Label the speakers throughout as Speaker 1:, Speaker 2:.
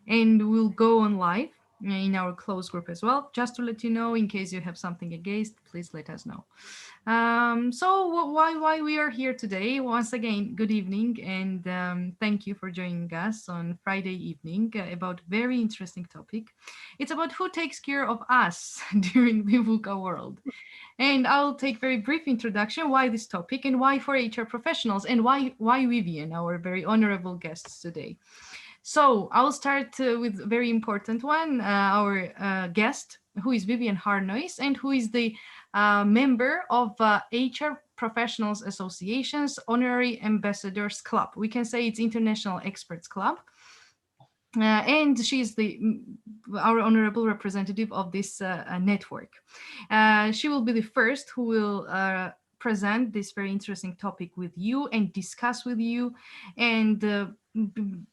Speaker 1: and we'll go on live in our closed group as well. Just to let you know, in case you have something against, please let us know. So why we are here today? Once again, good evening, and thank you for joining us on Friday evening about very interesting topic. It's about who takes care of us during the Vuca World. And I'll take very brief introduction, why this topic and why for HR professionals, and why Vivian, our very honorable guests today. So I'll start with a very important one, our guest, who is Viviane Harnois, and who is the member of HR Professionals Association's Honorary Ambassadors Club. We can say it's International Experts Club. And she's our honorable representative of this network. She will be the first who will present this very interesting topic with you and discuss with you. And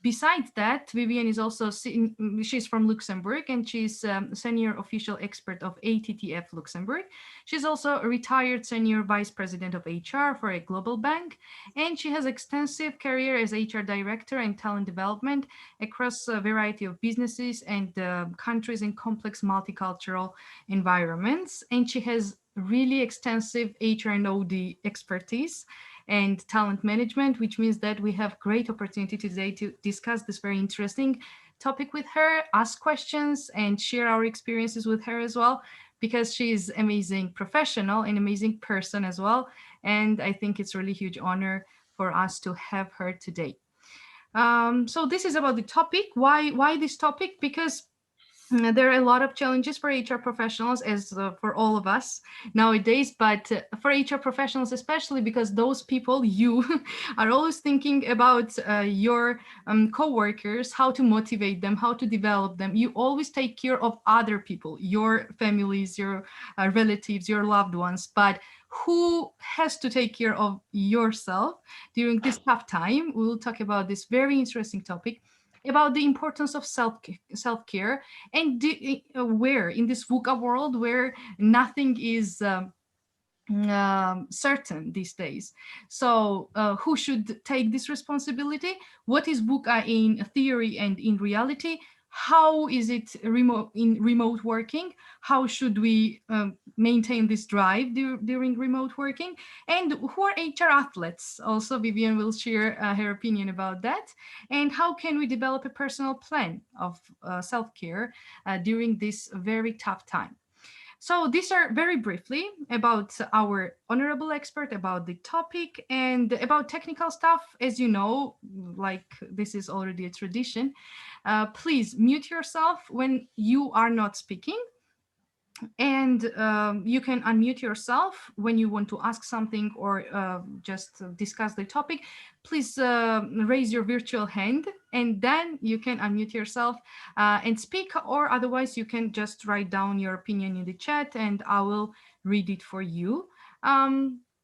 Speaker 1: besides that, Vivian is also, she's from Luxembourg, and she's senior official expert of ATTF Luxembourg. She's also a retired senior vice president of HR for a global bank, and she has extensive career as HR director and talent development across a variety of businesses and countries in complex multicultural environments. And she has really extensive HR and OD expertise and talent management, which means that we have great opportunity today to discuss this very interesting topic with her, ask questions, and share our experiences with her as well, because she is amazing professional and amazing person as well. And I think it's really huge honor for us to have her today. So this is about the topic. Why this topic? Because there are a lot of challenges for HR professionals, as for all of us nowadays, but for HR professionals especially, because those people, you are always thinking about your co-workers, how to motivate them, how to develop them. You always take care of other people, your families, your relatives, your loved ones, but who has to take care of yourself during this tough time? We will talk about this very interesting topic, about the importance of self-care, and where in this VUCA world where nothing is certain these days. So who should take this responsibility? What is VUCA in theory and in reality? How is it in remote working? How should we maintain this drive during remote working? And who are HR athletes? Also, Vivian will share her opinion about that. And how can we develop a personal plan of self-care during this very tough time? So these are very briefly about our honorable expert, about the topic, and about technical stuff. As you know, like this is already a tradition, please mute yourself when you are not speaking. And you can unmute yourself when you want to ask something or just discuss the topic. Please raise your virtual hand, and then you can unmute yourself and speak, or otherwise you can just write down your opinion in the chat and I will read it for you.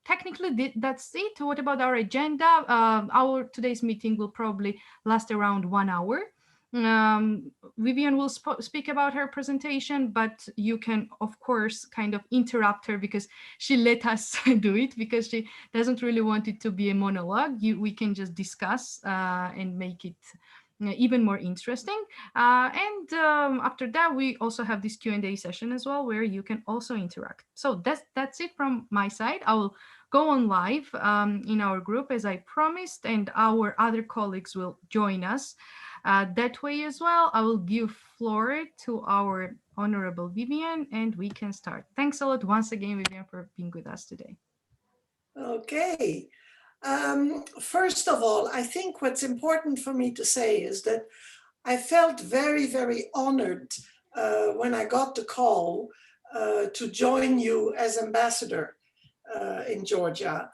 Speaker 1: Technically, that's it. What about our agenda? Our today's meeting will probably last around 1 hour. Vivian will speak about her presentation, but you can, of course, kind of interrupt her because she let us do it, because she doesn't really want it to be a monologue. We can just discuss and make it even more interesting. And after that, we also have this Q&A session as well, where you can also interact. So that's it from my side. I will go on live in our group as I promised, and our other colleagues will join us that way as well. I will give floor to our honorable Vivian, and we can start. Thanks a lot once again, Vivian, for being with us today.
Speaker 2: Okay. First of all, I think what's important for me to say is that I felt very, very honored when I got the call to join you as ambassador in Georgia.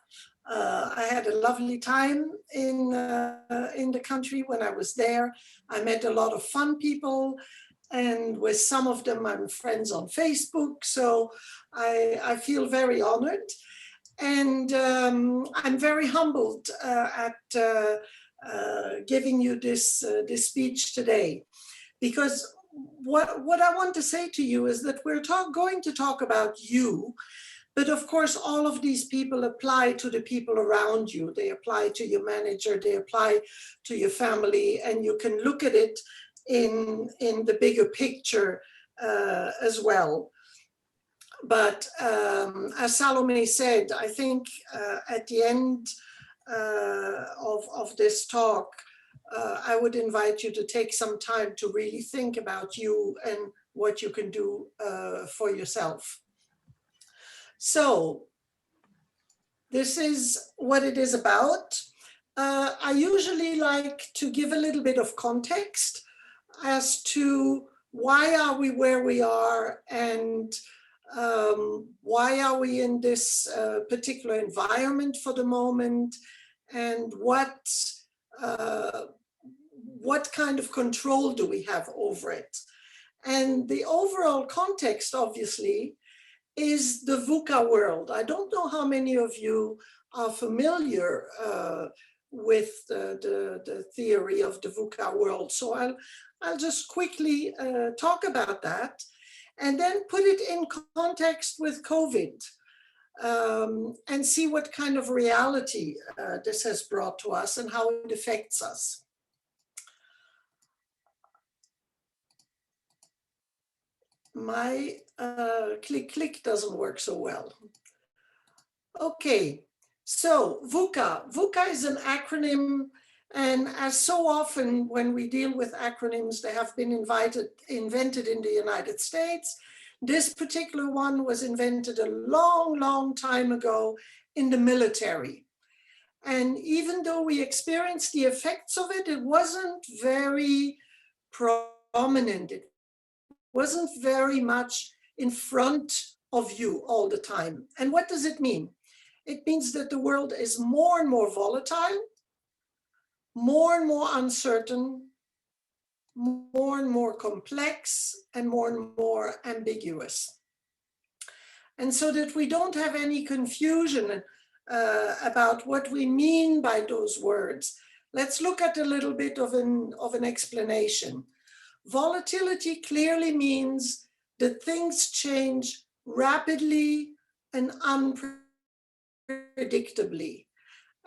Speaker 2: I had a lovely time in the country when I was there. I met a lot of fun people, and with some of them I'm friends on Facebook. So I feel very honored. And I'm very humbled at giving you this speech today, because what I want to say to you is that we're going to talk about you, but of course all of these people apply to the people around you. They apply to your manager, they apply to your family, and you can look at it in the bigger picture as well. But as Salome said, I think at the end of this talk, I would invite you to take some time to really think about you and what you can do for yourself. So this is what it is about. I usually like to give a little bit of context as to why are we where we are, and why are we in this particular environment for the moment, and what kind of control do we have over it. And the overall context, obviously, is the Vuca world. I don't know how many of you are familiar with the theory of the Vuca world. So I'll just quickly talk about that and then put it in context with COVID and see what kind of reality this has brought to us and how it affects us. My click doesn't work so well. Okay, so VUCA. VUCA is an acronym, and as so often when we deal with acronyms, they have been invented in the United States. This particular one was invented a long, long time ago in the military. And even though we experienced the effects of it, it wasn't very prominent. It wasn't very much in front of you all the time. And what does it mean? It means that the world is more and more volatile, more and more uncertain, more and more complex, and more ambiguous. And so that we don't have any confusion about what we mean by those words, let's look at a little bit of an explanation. Volatility clearly means that things change rapidly and unpredictably.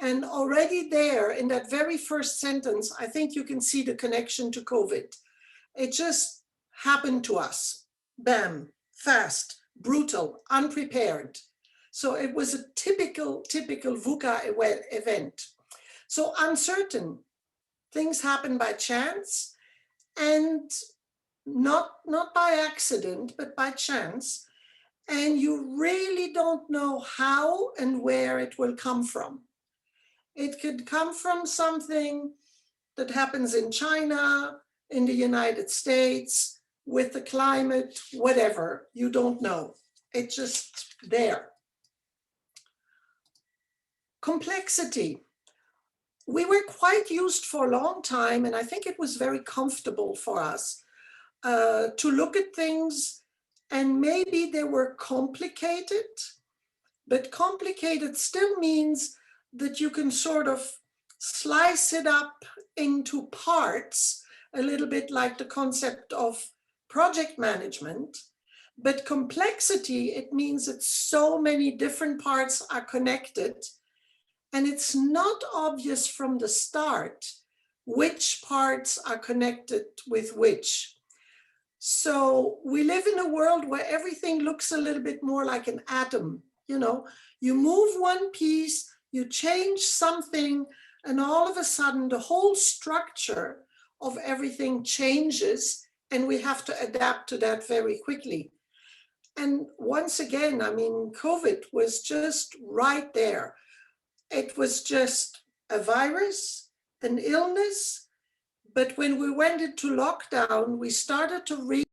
Speaker 2: And already there, in that very first sentence, I think you can see the connection to COVID. It just happened to us. Bam, fast, brutal, unprepared. So it was a typical VUCA event. So uncertain, things happen by chance, and not by accident, but by chance. And you really don't know how and where it will come from. It could come from something that happens in China, in the United States, with the climate, whatever, you don't know. It's just there. Complexity. We were quite used for a long time, and I think it was very comfortable for us to look at things, and maybe they were complicated, but complicated still means that you can sort of slice it up into parts, a little bit like the concept of project management. But complexity, it means that so many different parts are connected, and it's not obvious from the start which parts are connected with which. So we live in a world where everything looks a little bit more like an atom. You know, you move one piece, you change something, and all of a sudden the whole structure of everything changes, and we have to adapt to that very quickly. And once again, I mean, COVID was just right there. It was just a virus, an illness. But when we went into lockdown, we started to read.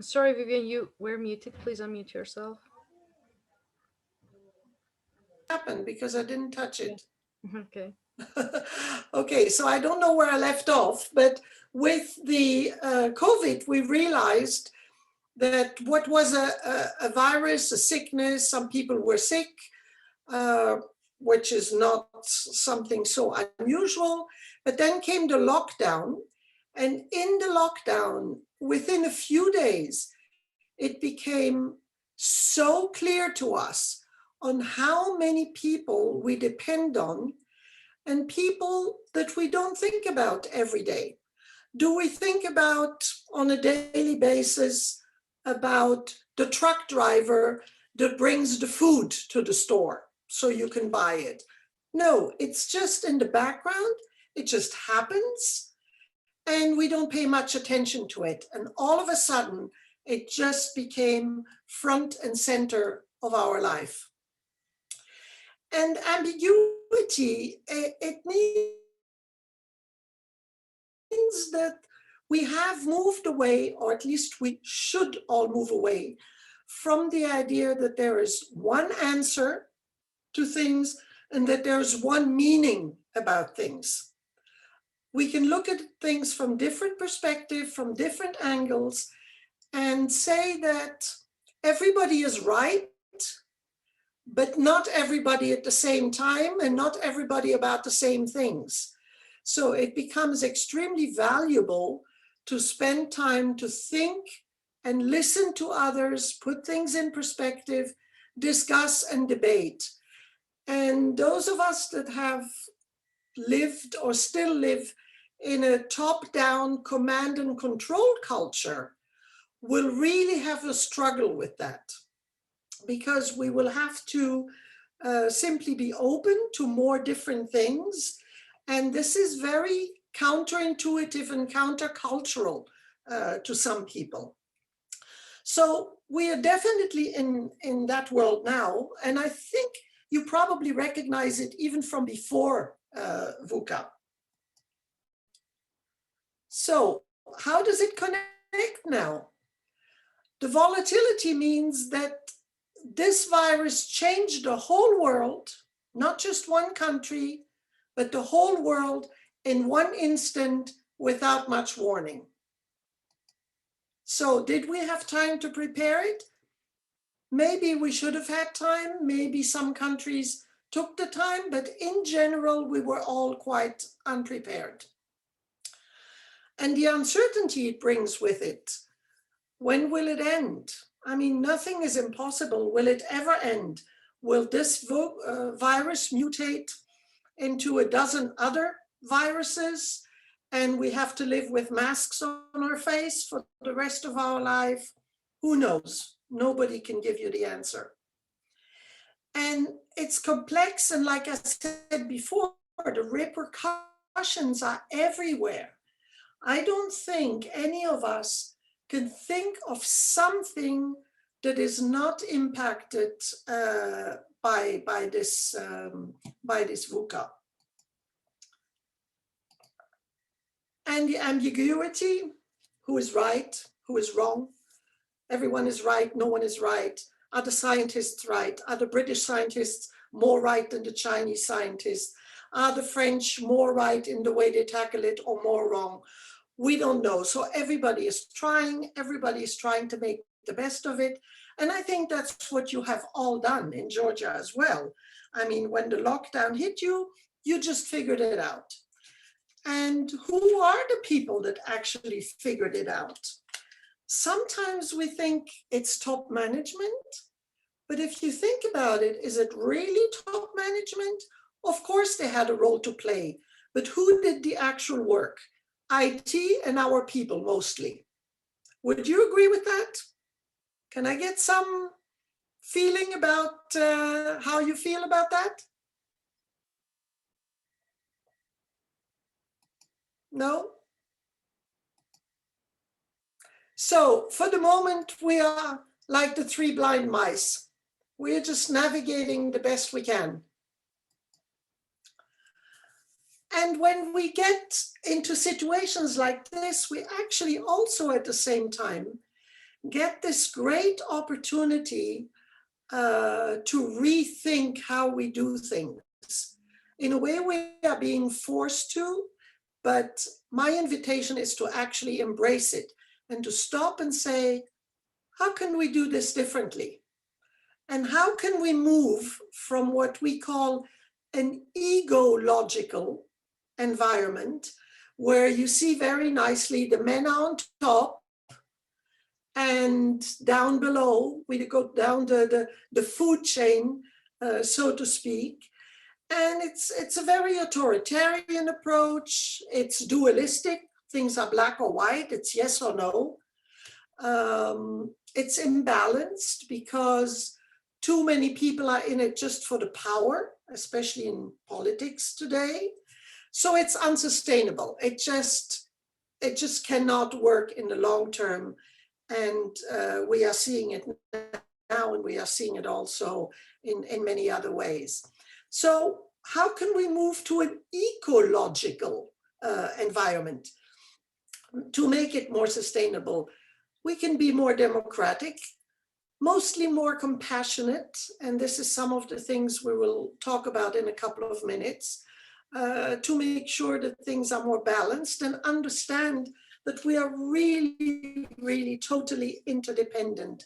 Speaker 1: Sorry, Vivian, you were muted. Please unmute yourself.
Speaker 2: Happened because I didn't touch it.
Speaker 1: Okay.
Speaker 2: Okay, so I don't know where I left off, but with the COVID, we realized that what was a virus, a sickness, some people were sick, which is not something so unusual. But then came the lockdown, and in the lockdown, within a few days, it became so clear to us on how many people we depend on and people that we don't think about every day. Do we think about on a daily basis about the truck driver that brings the food to the store so you can buy it? No, it's just in the background. It just happens and we don't pay much attention to it. And all of a sudden, it just became front and center of our life. And ambiguity, it means that we have moved away, or at least we should all move away from the idea that there is one answer to things and that there's one meaning about things. We can look at things from different perspectives, from different angles, and say that everybody is right, but not everybody at the same time and not everybody about the same things. So it becomes extremely valuable to spend time to think and listen to others, put things in perspective, discuss and debate. And those of us that have lived or still live in a top-down command and control culture will really have a struggle with that, because we will have to simply be open to more different things. And this is very counterintuitive and countercultural to some people. So we are definitely in that world now. And I think you probably recognize it even from before VUCA. So how does it connect now? The volatility means that this virus changed the whole world, not just one country, but the whole world in one instant without much warning. So did we have time to prepare it? Maybe we should have had time. Maybe some countries took the time, but in general, we were all quite unprepared. And the uncertainty it brings with it. When will it end? I mean, nothing is impossible. Will it ever end? Will this virus mutate into a dozen other viruses and we have to live with masks on our face for the rest of our life? Who knows? Nobody can give you the answer. And it's complex, and like I said before, the repercussions are everywhere. I don't think any of us can think of something that is not impacted by this VUCA. And the ambiguity, who is right, who is wrong? Everyone is right, no one is right. Are the scientists right? Are the British scientists more right than the Chinese scientists? Are the French more right in the way they tackle it or more wrong? We don't know. So everybody is trying to make the best of it. And I think that's what you have all done in Georgia as well. I mean, when the lockdown hit you, you just figured it out. And who are the people that actually figured it out? Sometimes we think it's top management, but if you think about it, is it really top management? Of course they had a role to play, but who did the actual work? IT and our people mostly. Would you agree with that? Can I get some feeling about how you feel about that? No? So for the moment, we are like the three blind mice. We're just navigating the best we can. And when we get into situations like this, we actually also at the same time get this great opportunity to rethink how we do things. In a way, we are being forced to, but my invitation is to actually embrace it and to stop and say, how can we do this differently? And how can we move from what we call an ego-logical environment, where you see very nicely the men on top and down below, we go down the food chain, so to speak. And it's a very authoritarian approach. It's dualistic. Things are black or white. It's yes or no. It's imbalanced because too many people are in it just for the power, especially in politics today. So it's unsustainable. It just cannot work in the long term. And we are seeing it now, and we are seeing it also in many other ways. So how can we move to an ecological environment to make it more sustainable? We can be more democratic, mostly more compassionate, and this is some of the things we will talk about in a couple of minutes, to make sure that things are more balanced and understand that we are really, really totally interdependent.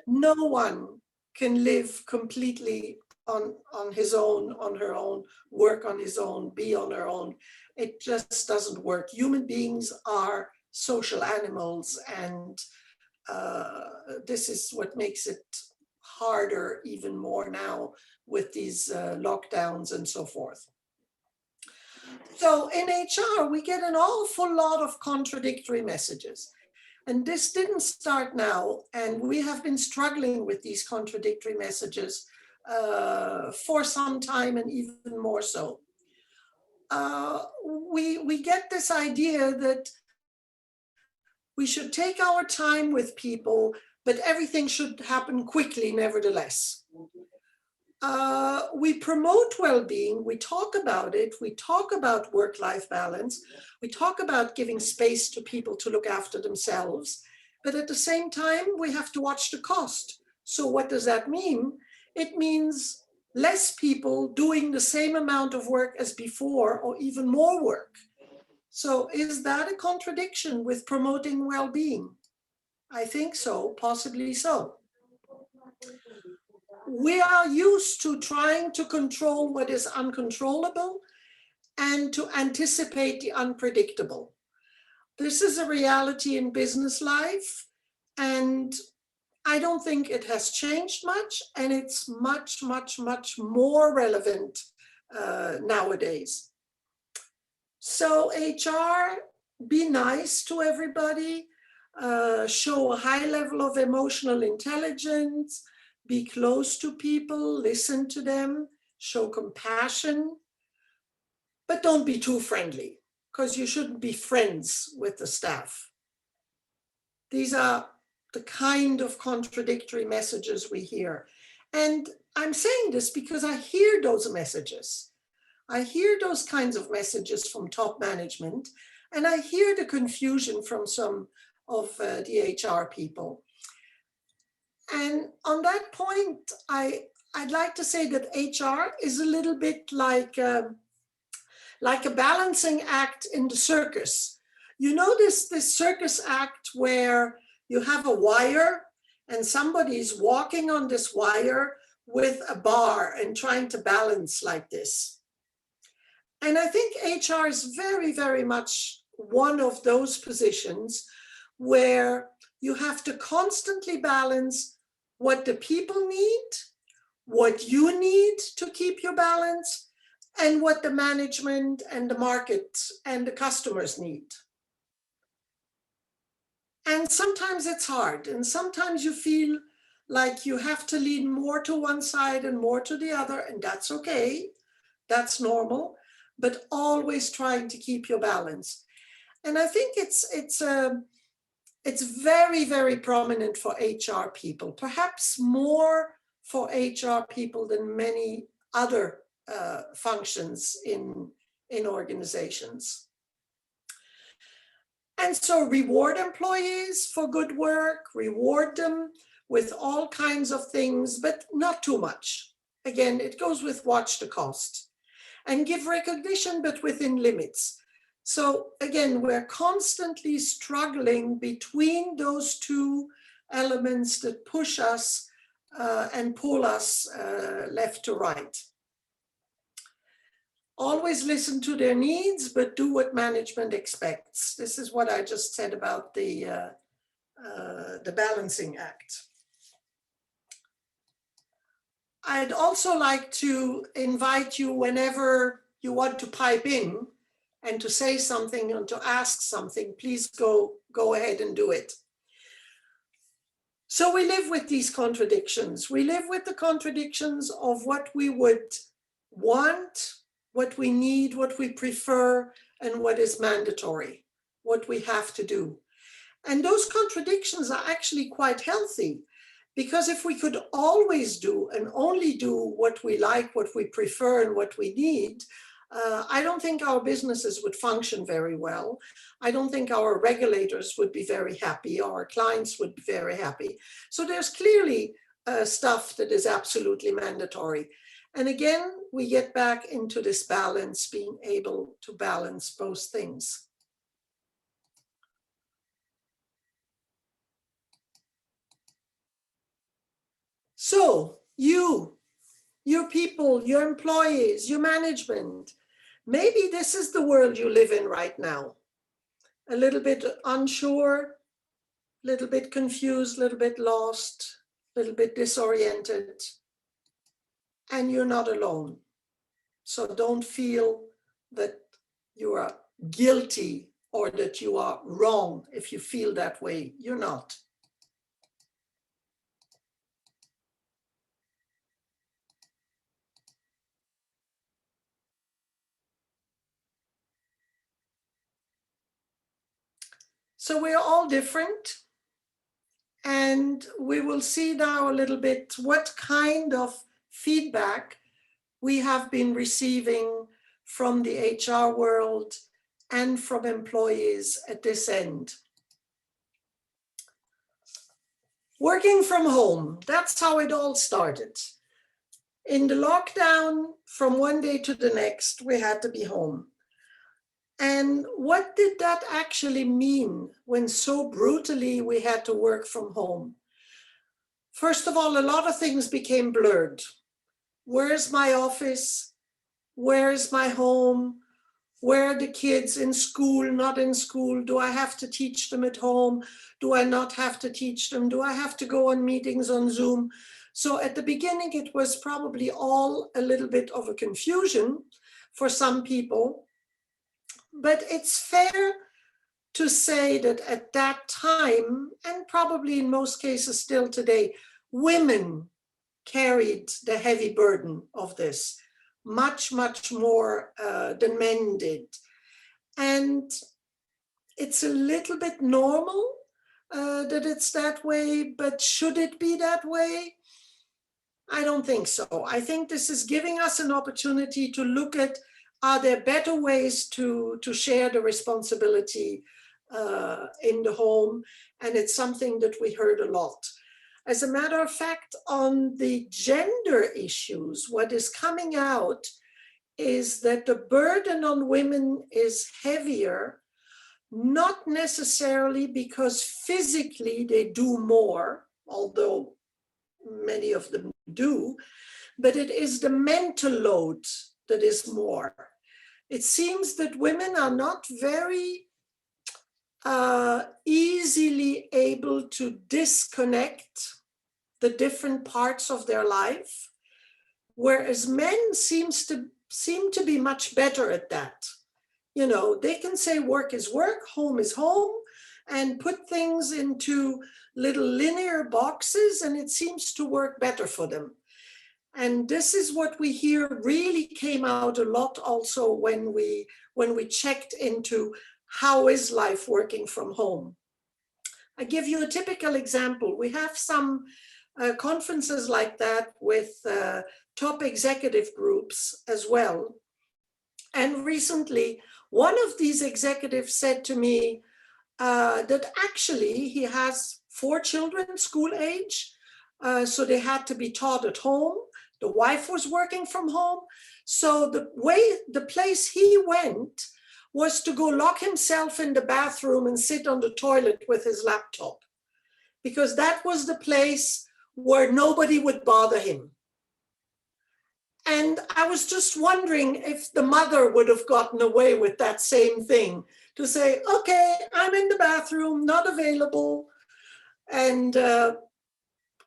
Speaker 2: No one can live completely on his own, on her own, work on his own, be on her own. It just doesn't work. Human beings are social animals, and this is what makes it harder even more now with these lockdowns and so forth. So in HR, we get an awful lot of contradictory messages. And this didn't start now, and we have been struggling with these contradictory messages for some time, and even more so. We get this idea that we should take our time with people, but everything should happen quickly nevertheless. We promote well-being, we talk about it, we talk about work-life balance, we talk about giving space to people to look after themselves, but at the same time, we have to watch the cost. So what does that mean? It means less people doing the same amount of work as before, or even more work. So is that a contradiction with promoting well-being? I think so, possibly so. We are used to trying to control what is uncontrollable and to anticipate the unpredictable. This is a reality in business life, and I don't think it has changed much, and it's much, much, much more relevant nowadays. So HR, be nice to everybody, show a high level of emotional intelligence, be close to people, listen to them, show compassion, but don't be too friendly, because you shouldn't be friends with the staff. These are the kind of contradictory messages we hear. And I'm saying this because I hear those messages. I hear those kinds of messages from top management, and I hear the confusion from some of the HR people. And on that point, I'd like to say that HR is a little bit like a balancing act in the circus. You know this circus act where you have a wire and somebody's walking on this wire with a bar and trying to balance like this. And I think HR is very, very much one of those positions where you have to constantly balance what the people need, what you need to keep your balance, and what the management and the market and the customers need. And sometimes it's hard, and sometimes you feel like you have to lean more to one side and more to the other, and that's okay, that's normal, but always trying to keep your balance. And I think it's very, very prominent for HR people, perhaps more for HR people than many other functions in organizations. And so reward employees for good work, reward them with all kinds of things, but not too much. Again, it goes with watch the cost. And give recognition, but within limits. So again, we're constantly struggling between those two elements that push us and pull us left to right. Always listen to their needs, but do what management expects. This is what I just said about the balancing act. I'd also like to invite you whenever you want to pipe in and to say something and to ask something, please go ahead and do it. So we live with these contradictions. We live with the contradictions of what we would want, what we need, what we prefer, and what is mandatory, what we have to do. And those contradictions are actually quite healthy, because if we could always do and only do what we like, what we prefer, and what we need, I don't think our businesses would function very well. I don't think our regulators would be very happy, or our clients would be very happy. So there's clearly stuff that is absolutely mandatory. And again, we get back into this balance, being able to balance both things. So your people, your employees, your management, maybe this is the world you live in right now. A little bit unsure, a little bit confused, a little bit lost, a little bit disoriented. And you're not alone. So don't feel that you are guilty or that you are wrong if you feel that way. You're not. So we're all different, and we will see now a little bit what kind of feedback we have been receiving from the HR world and from employees at this end. Working from home, that's how it all started. In the lockdown, from one day to the next, we had to be home. And what did that actually mean when so brutally we had to work from home? First of all, a lot of things became blurred. Where's my office? Where's my home? Where are the kids? In school, not in school? Do I have to teach them at home? Do I not have to teach them? Do I have to go on meetings on Zoom? So at the beginning, it was probably all a little bit of a confusion for some people. But it's fair to say that at that time, and probably in most cases still today, women carried the heavy burden of this much, much more than men did. And it's a little bit normal that it's that way, but should it be that way? I don't think so. I think this is giving us an opportunity to look at, are there better ways to share the responsibility in the home? And it's something that we heard a lot. As a matter of fact, on the gender issues, what is coming out is that the burden on women is heavier, not necessarily because physically they do more, although many of them do, but it is the mental load that is more. It seems that women are not very easily able to disconnect the different parts of their life, whereas men seem to be much better at that. You know, they can say work is work, home is home, and put things into little linear boxes, and it seems to work better for them. And this is what we hear really came out a lot also when we checked into how is life working from home. I give you a typical example. We have some conferences like that with top executive groups as well. And recently, one of these executives said to me that actually he has 4 children, school age, so they had to be taught at home. The wife was working from home. So the place he went was to go lock himself in the bathroom and sit on the toilet with his laptop, because that was the place where nobody would bother him. And I was just wondering if the mother would have gotten away with that same thing, to say, okay, I'm in the bathroom, not available. And I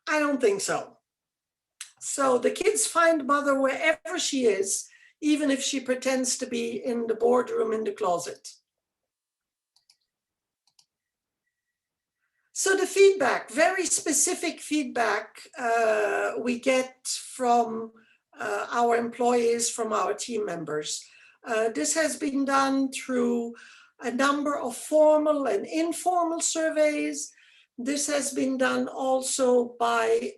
Speaker 2: don't think so. So the kids find mother wherever she is, even if she pretends to be in the boardroom in the closet. So the feedback, very specific feedback we get from our employees, from our team members. This has been done through a number of formal and informal surveys. This has been done also by,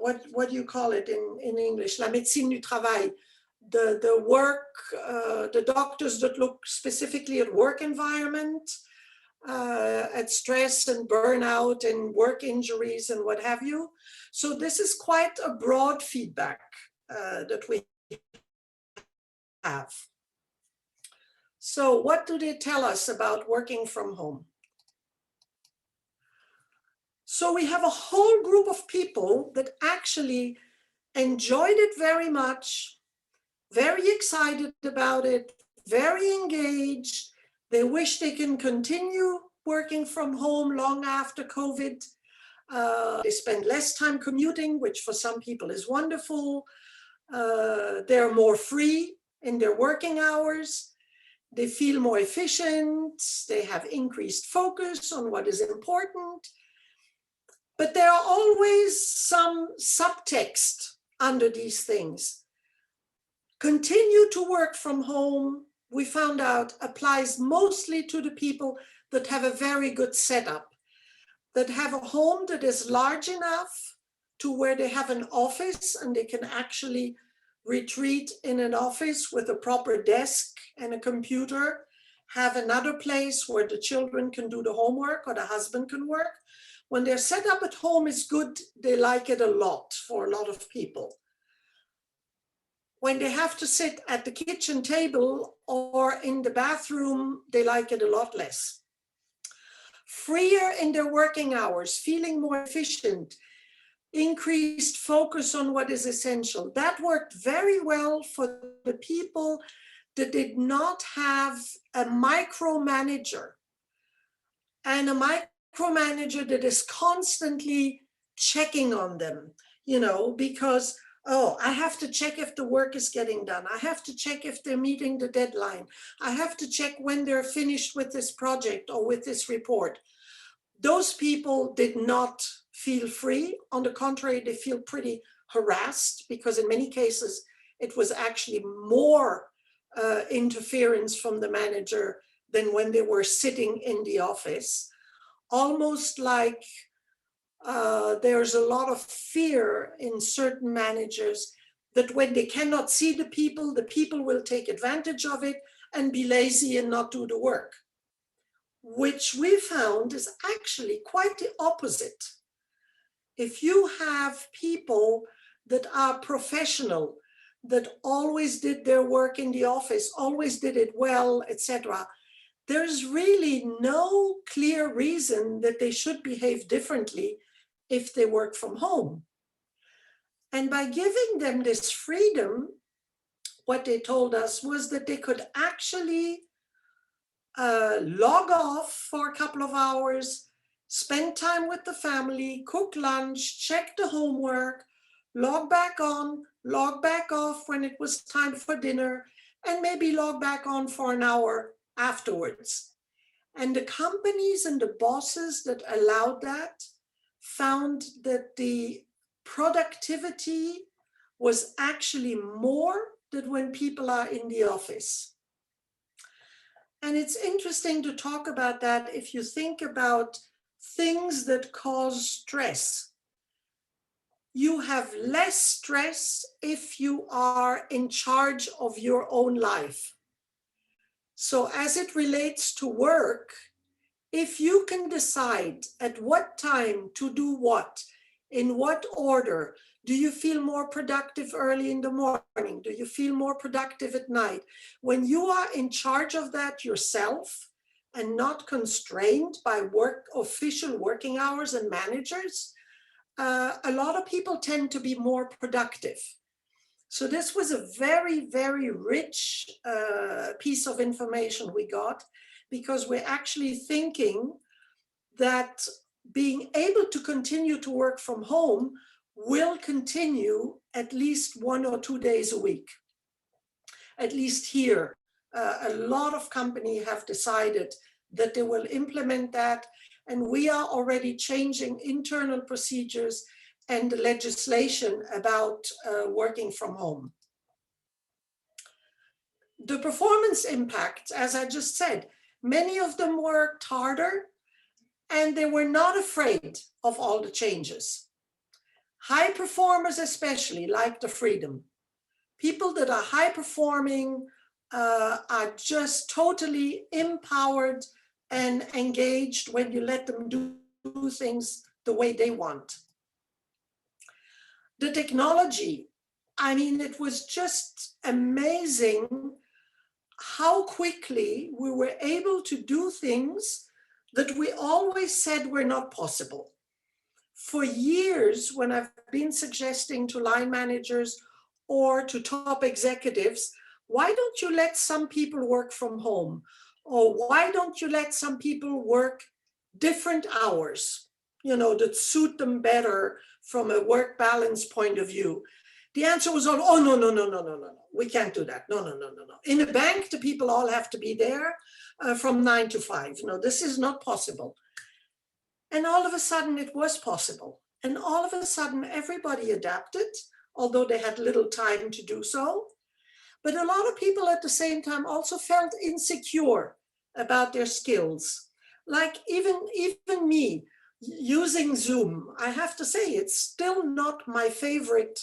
Speaker 2: what do you call it in English? La médecine du travail. The work, the doctors that look specifically at work environment, at stress and burnout and work injuries and what have you. So this is quite a broad feedback that we have. So what do they tell us about working from home? So we have a whole group of people that actually enjoyed it very much, very excited about it, very engaged. They wish they can continue working from home long after COVID. They spend less time commuting, which for some people is wonderful. They're more free in their working hours. They feel more efficient. They have increased focus on what is important. But there are always some subtext under these things. Continue to work from home, we found out, applies mostly to the people that have a very good setup, that have a home that is large enough to where they have an office and they can actually retreat in an office with a proper desk and a computer, have another place where the children can do the homework or the husband can work. When their setup at home is good, they like it a lot for a lot of people. When they have to sit at the kitchen table or in the bathroom, they like it a lot less. Freer in their working hours, feeling more efficient, increased focus on what is essential. That worked very well for the people that did not have a micromanager, and a micromanager that is constantly checking on them, you know, because, oh, I have to check if the work is getting done. I have to check if they're meeting the deadline. I have to check when they're finished with this project or with this report. Those people did not feel free. On the contrary, they feel pretty harassed because in many cases, it was actually more interference from the manager than when they were sitting in the office. Almost like there's a lot of fear in certain managers that when they cannot see the people will take advantage of it and be lazy and not do the work, which we found is actually quite the opposite. If you have people that are professional, that always did their work in the office, always did it well, etc., there's really no clear reason that they should behave differently if they work from home. And by giving them this freedom, what they told us was that they could actually log off for a couple of hours, spend time with the family, cook lunch, check the homework, log back on, log back off when it was time for dinner, and maybe log back on for an hour afterwards. And the companies and the bosses that allowed that found that the productivity was actually more than when people are in the office. And it's interesting to talk about that if you think about things that cause stress. You have less stress if you are in charge of your own life. So as it relates to work, if you can decide at what time to do what, in what order, do you feel more productive early in the morning? Do you feel more productive at night? When you are in charge of that yourself and not constrained by official working hours and managers, a lot of people tend to be more productive. So this was a very, very rich piece of information we got, because we're actually thinking that being able to continue to work from home will continue at least 1 or 2 days a week. At least here, a lot of companies have decided that they will implement that, and we are already changing internal procedures and legislation about working from home. The performance impact, as I just said, many of them worked harder and they were not afraid of all the changes. High performers especially like the freedom. People that are high performing are just totally empowered and engaged when you let them do things the way they want. The technology, I mean, it was just amazing how quickly we were able to do things that we always said were not possible. For years, when I've been suggesting to line managers or to top executives, why don't you let some people work from home? Or why don't you let some people work different hours, you know, that suit them better from a work balance point of view? The answer was all, oh, no, we can't do that. No. In a bank, the people all have to be there from 9 to 5. No, this is not possible. And all of a sudden it was possible. And all of a sudden everybody adapted, although they had little time to do so. But a lot of people at the same time also felt insecure about their skills. Like even me using Zoom, I have to say it's still not my favorite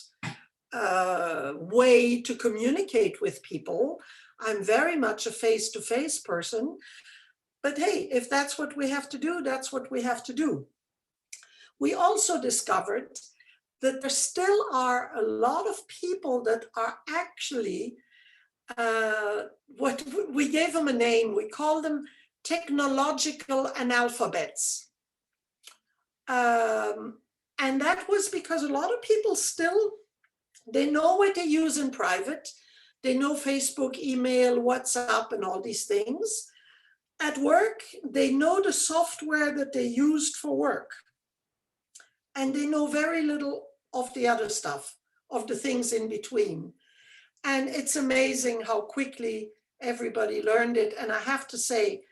Speaker 2: way to communicate with people. I'm very much a face-to-face person, but hey, if that's what we have to do, that's what we have to do. We also discovered that there still are a lot of people that are actually, what we gave them a name, we call them technological analphabets. And that was because a lot of people still, they know what they use in private. They know Facebook, email, WhatsApp, and all these things. At work, they know the software that they used for work. And they know very little of the other stuff, of the things in between. And it's amazing how quickly everybody learned it. And I have to say,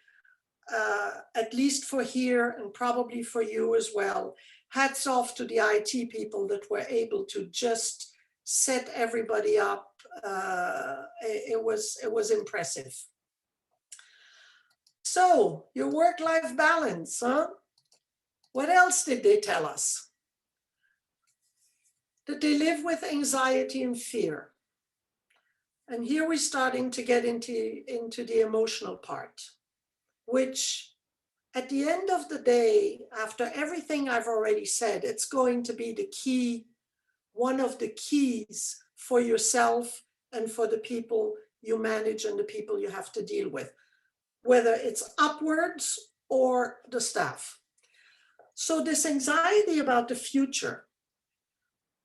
Speaker 2: at least for here and probably for you as well, hats off to the IT people that were able to just set everybody up. It was impressive. So your work-life balance, huh? What else did they tell us? That they live with anxiety and fear. And here we're starting to get into the emotional part, which at the end of the day, after everything I've already said, it's going to be the key, one of the keys for yourself and for the people you manage and the people you have to deal with, whether it's upwards or the staff. So this anxiety about the future,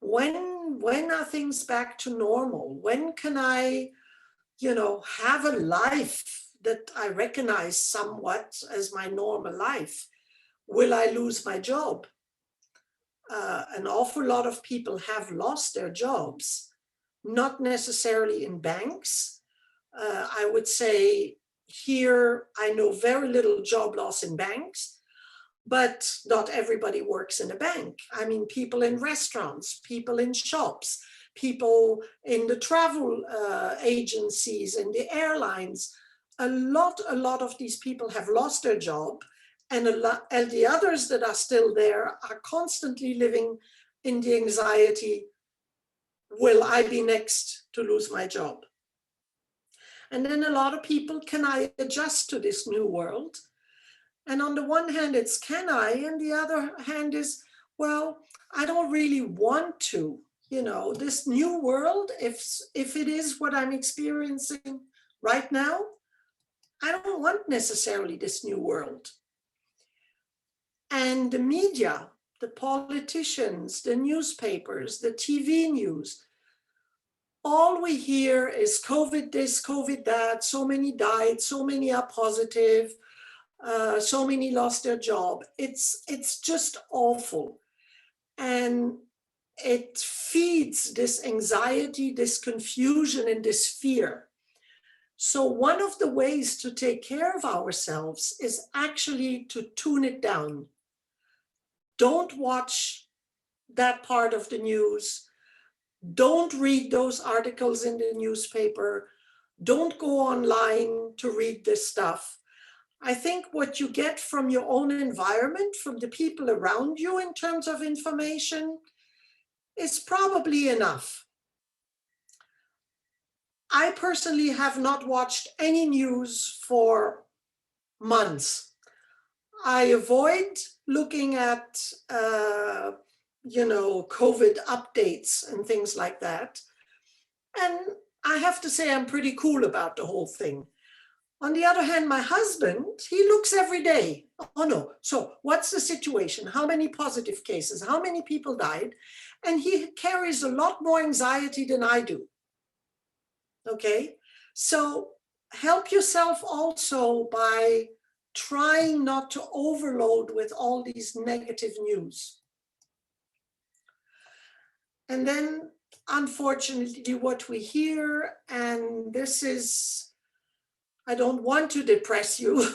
Speaker 2: when are things back to normal? When can I, have a life that I recognize somewhat as my normal life? Will I lose my job? An awful lot of people have lost their jobs, not necessarily in banks. I would say here, I know very little job loss in banks, but not everybody works in a bank. I mean, people in restaurants, people in shops, people in the travel agencies and the airlines. A lot of these people have lost their job, and the others that are still there are constantly living in the anxiety, will I be next to lose my job? And then a lot of people, can I adjust to this new world? And on the one hand, it's can I, and the other hand is, well, I don't really want to, this new world, if it is what I'm experiencing right now, I don't want necessarily this new world. And the media, the politicians, the newspapers, the TV news, all we hear is COVID this, COVID that, so many died, so many are positive, so many lost their job. It's just awful. And it feeds this anxiety, this confusion, and this fear. So one of the ways to take care of ourselves is actually to tune it down. Don't watch that part of the news. Don't read those articles in the newspaper. Don't go online to read this stuff. I think what you get from your own environment, from the people around you in terms of information, is probably enough. I personally have not watched any news for months. I avoid looking at, COVID updates and things like that. And I have to say I'm pretty cool about the whole thing. On the other hand, my husband, he looks every day. Oh no, so what's the situation? How many positive cases? How many people died? And he carries a lot more anxiety than I do. Okay, so help yourself also by trying not to overload with all these negative news. And then, unfortunately, what we hear, and this is, I don't want to depress you,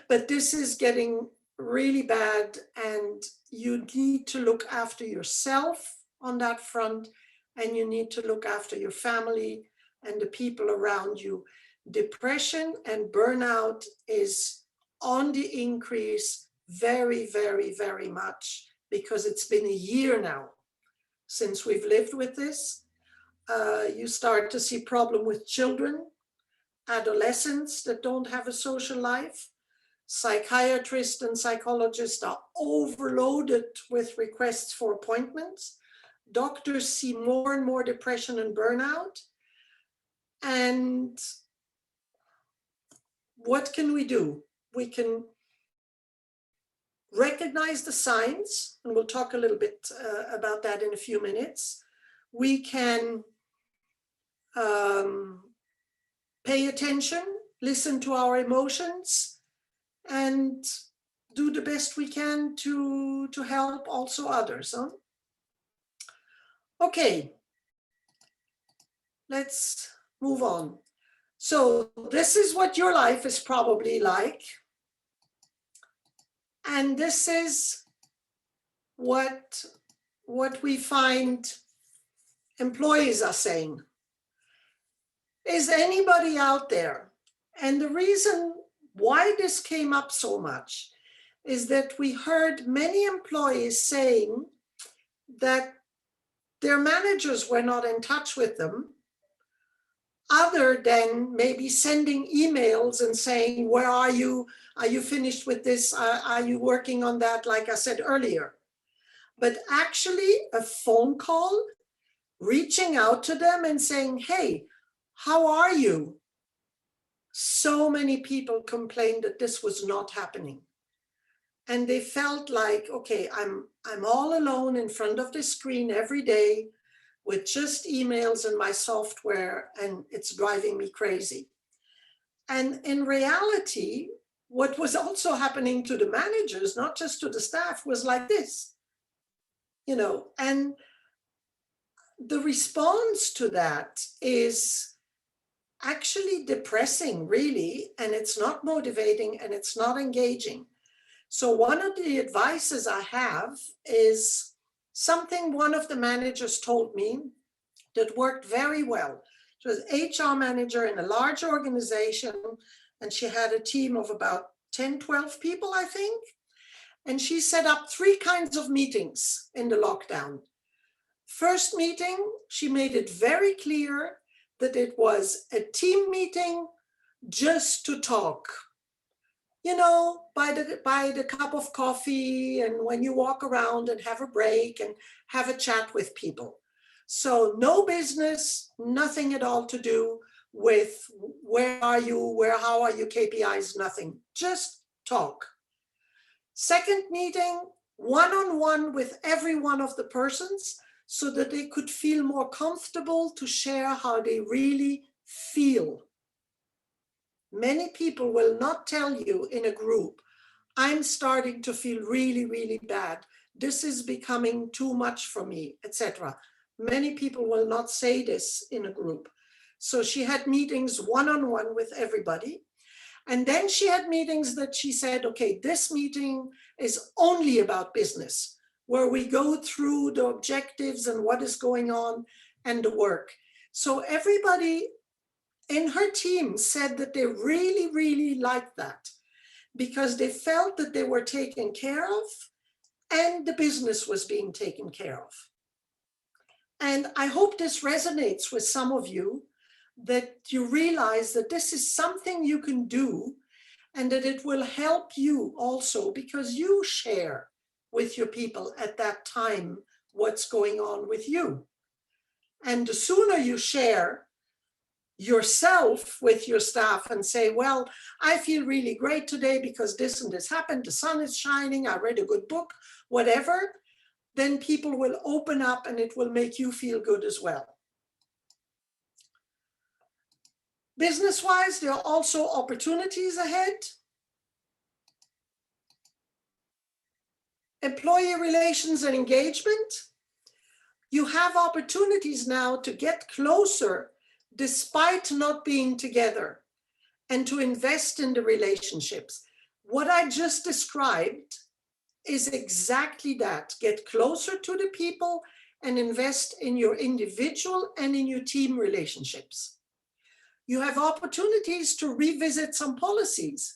Speaker 2: but this is getting really bad, and you need to look after yourself on that front, and you need to look after your family and the people around you. Depression and burnout is on the increase very, very, very much, because it's been a year now since we've lived with this. You start to see problem with children, adolescents that don't have a social life. Psychiatrists and psychologists are overloaded with requests for appointments. Doctors see more and more depression and burnout. And what can we do? We can recognize the signs, and we'll talk a little bit about that in a few minutes. We can pay attention, listen to our emotions, and do the best we can to help also others. Huh? Okay, let's move on. So this is what your life is probably like. And this is what we find employees are saying. Is anybody out there? And the reason why this came up so much is that we heard many employees saying that their managers were not in touch with them, other than maybe sending emails and saying, where are you? Are you finished with this? Are you working on that, like I said earlier? But actually a phone call, reaching out to them and saying, hey, how are you? So many people complained that this was not happening. And they felt like, okay, I'm all alone in front of the screen every day with just emails and my software, and it's driving me crazy. And in reality, what was also happening to the managers, not just to the staff, was like this, and the response to that is actually depressing, really, and it's not motivating and it's not engaging. So one of the advices I have is something one of the managers told me that worked very well. She was HR manager in a large organization, and she had a team of about 10, 12 people, I think. And she set up 3 kinds of meetings in the lockdown. First meeting, she made it very clear that it was a team meeting just to talk. By the cup of coffee, and when you walk around and have a break and have a chat with people. So no business, nothing at all to do with where are you, how are your KPIs, nothing, just talk. Second meeting, one-on-one with every one of the persons, so that they could feel more comfortable to share how they really feel. Many people will not tell you in a group, I'm starting to feel really, really bad. this is becoming too much for me, etc. Many people will not say this in a group. So she had meetings one-on-one with everybody. And then she had meetings that she said, okay, this meeting is only about business, where we go through the objectives and what is going on and the work. So everybody in her team said that they really, really liked that because they felt that they were taken care of and the business was being taken care of. And I hope this resonates with some of you, that you realize that this is something you can do and that it will help you also because you share with your people at that time what's going on with you. And the sooner you share yourself with your staff and say, well, I feel really great today because this and this happened, the sun is shining, I read a good book, whatever, then people will open up and it will make you feel good as well. Business-wise, there are also opportunities ahead. Employee relations and engagement. You have opportunities now to get closer despite not being together and to invest in the relationships. What I just described is exactly that. Get closer to the people and invest in your individual and in your team relationships. You have opportunities to revisit some policies,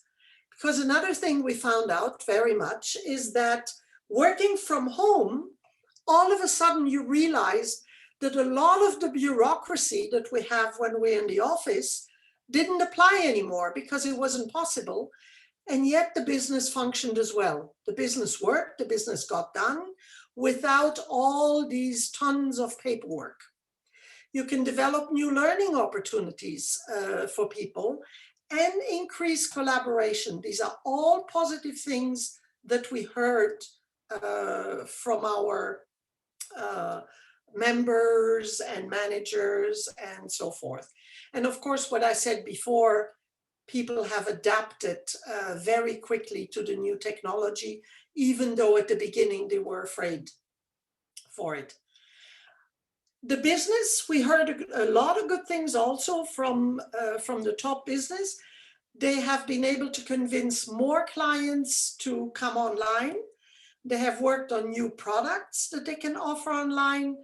Speaker 2: because another thing we found out very much is that working from home, all of a sudden you realize that a lot of the bureaucracy that we have when we're in the office didn't apply anymore because it wasn't possible. And yet the business functioned as well. The business worked, the business got done without all these tons of paperwork. You can develop new learning opportunities for people and increase collaboration. These are all positive things that we heard from our members and managers and so forth. And of course, what I said before, people have adapted very quickly to the new technology, even though at the beginning they were afraid for it. The business, we heard a lot of good things also from the top business. They have been able to convince more clients to come online. They have worked on new products that they can offer online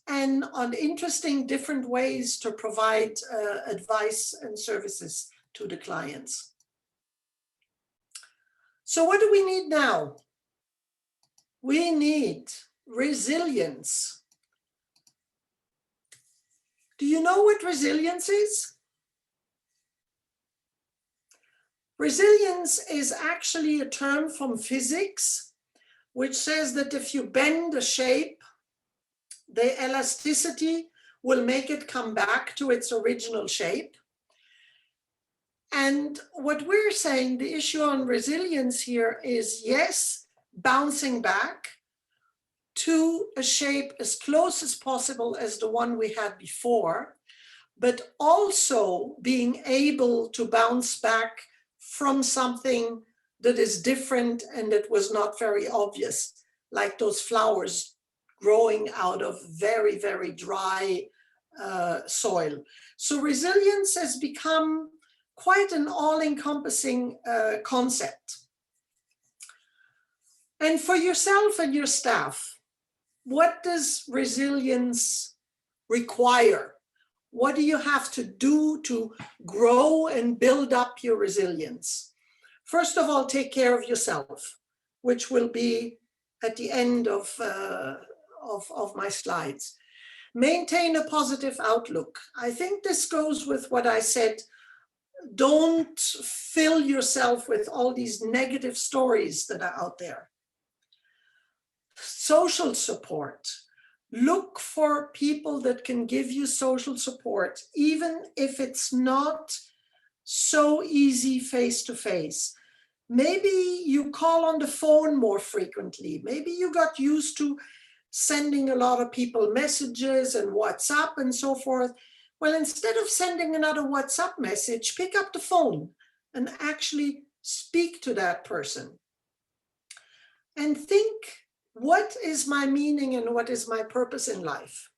Speaker 2: and on interesting different ways to provide advice and services to the clients. So what do we need now? We need resilience. Do you know what resilience is? Resilience is actually a term from physics, which says that if you bend a shape, the elasticity will make it come back to its original shape. And what we're saying, the issue on resilience here is, yes, bouncing back to a shape as close as possible as the one we had before, but also being able to bounce back from something that is different and that was not very obvious, like those flowers growing out of very, very dry soil. So resilience has become quite an all-encompassing concept. And for yourself and your staff, what does resilience require? What do you have to do to grow and build up your resilience? First of all, take care of yourself, which will be at the end of my slides. Maintain a positive outlook. I think this goes with what I said. Don't fill yourself with all these negative stories that are out there. Social support. Look for people that can give you social support, even if it's not so easy face-to-face. Maybe you call on the phone more frequently. Maybe you got used to sending a lot of people messages and WhatsApp and so forth. Well, instead of sending another WhatsApp message, pick up the phone and actually speak to that person. And think what is my meaning and what is my purpose in life?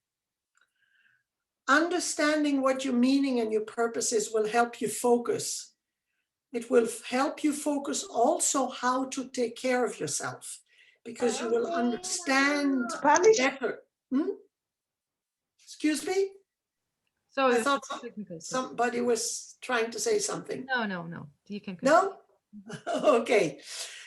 Speaker 2: Understanding what your meaning and your purpose is will help you focus. It will help you focus also how to take care of yourself, because you will understand better. Excuse me?
Speaker 1: So
Speaker 2: I thought somebody was trying to say something.
Speaker 1: No. You can
Speaker 2: continue. No? Okay.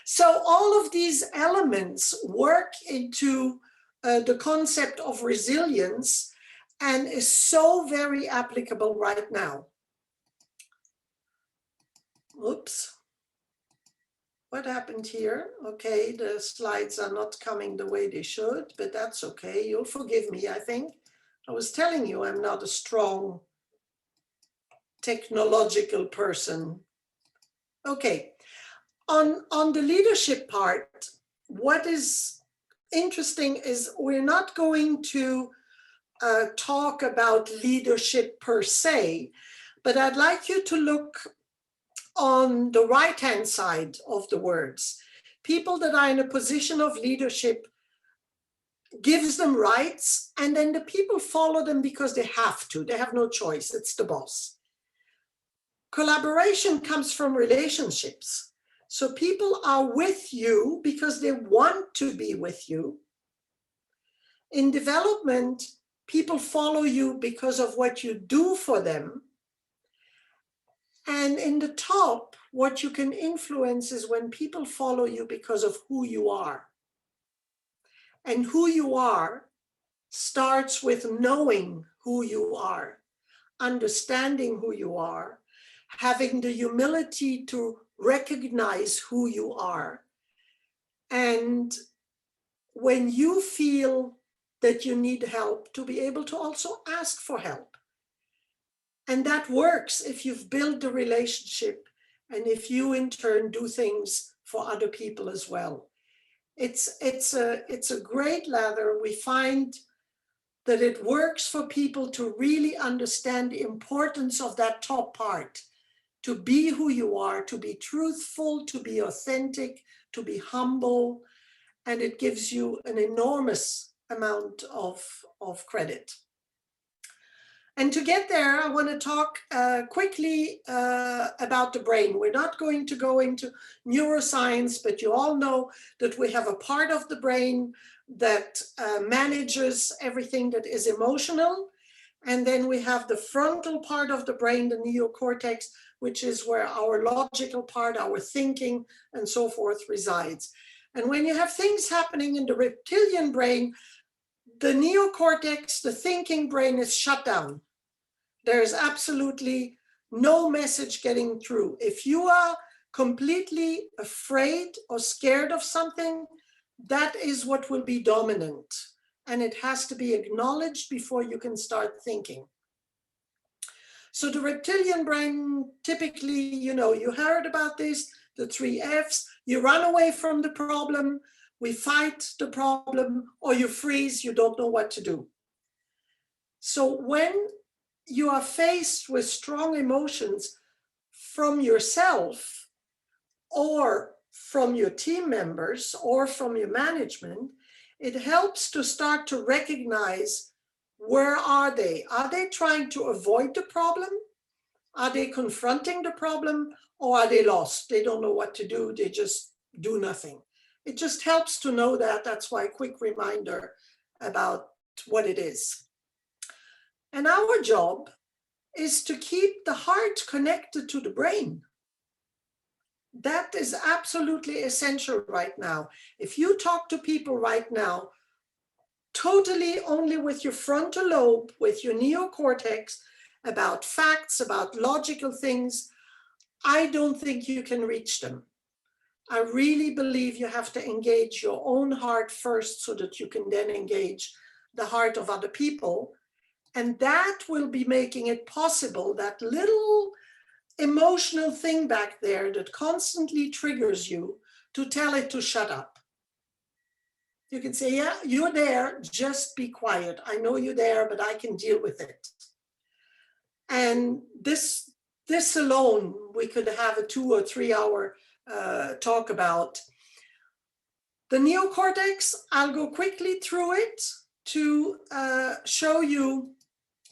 Speaker 2: So all of these elements work into the concept of resilience and is so very applicable right now. Oops. What happened here? Okay, the slides are not coming the way they should, but that's okay. You'll forgive me, I think. I was telling you I'm not a strong technological person. Okay, on the leadership part, what is interesting is we're not going to talk about leadership per se, but I'd like you to look on the right-hand side of the words. People that are in a position of leadership gives them rights, and then the people follow them because they have to. They have no choice. It's the boss. Collaboration comes from relationships. So people are with you because they want to be with you. In development, people follow you because of what you do for them. And in the top, what you can influence is when people follow you because of who you are. And who you are starts with knowing who you are, understanding who you are, having the humility to recognize who you are. And when you feel that you need help, to be able to also ask for help. And that works if you've built the relationship and if you in turn do things for other people as well. It's a great ladder. We find that it works for people to really understand the importance of that top part, to be who you are, to be truthful, to be authentic, to be humble, and it gives you an enormous amount of credit. And to get there, I want to talk quickly about the brain. We're not going to go into neuroscience, but you all know that we have a part of the brain that manages everything that is emotional. And then we have the frontal part of the brain, the neocortex, which is where our logical part, our thinking, and so forth resides. And when you have things happening in the reptilian brain, the neocortex, the thinking brain, is shut down. There's absolutely no message getting through. If you are completely afraid or scared of something, that is what will be dominant. And it has to be acknowledged before you can start thinking. So the reptilian brain, typically, you heard about this, the 3 Fs. You run away from the problem, we fight the problem, or you freeze, you don't know what to do. So when you are faced with strong emotions from yourself or from your team members or from your management, it helps to start to recognize, where are they? Are they trying to avoid the problem? Are they confronting the problem? Or are they lost? They don't know what to do. They just do nothing. It just helps to know that. That's why a quick reminder about what it is. And our job is to keep the heart connected to the brain. That is absolutely essential right now. If you talk to people right now, totally only with your frontal lobe, with your neocortex, about facts, about logical things, I don't think you can reach them. I really believe you have to engage your own heart first so that you can then engage the heart of other people. And that will be making it possible, that little emotional thing back there that constantly triggers you, to tell it to shut up. You can say, yeah, you're there, just be quiet. I know you're there, but I can deal with it. And this alone, we could have a 2 or 3 hour talk about. The neocortex, I'll go quickly through it to show you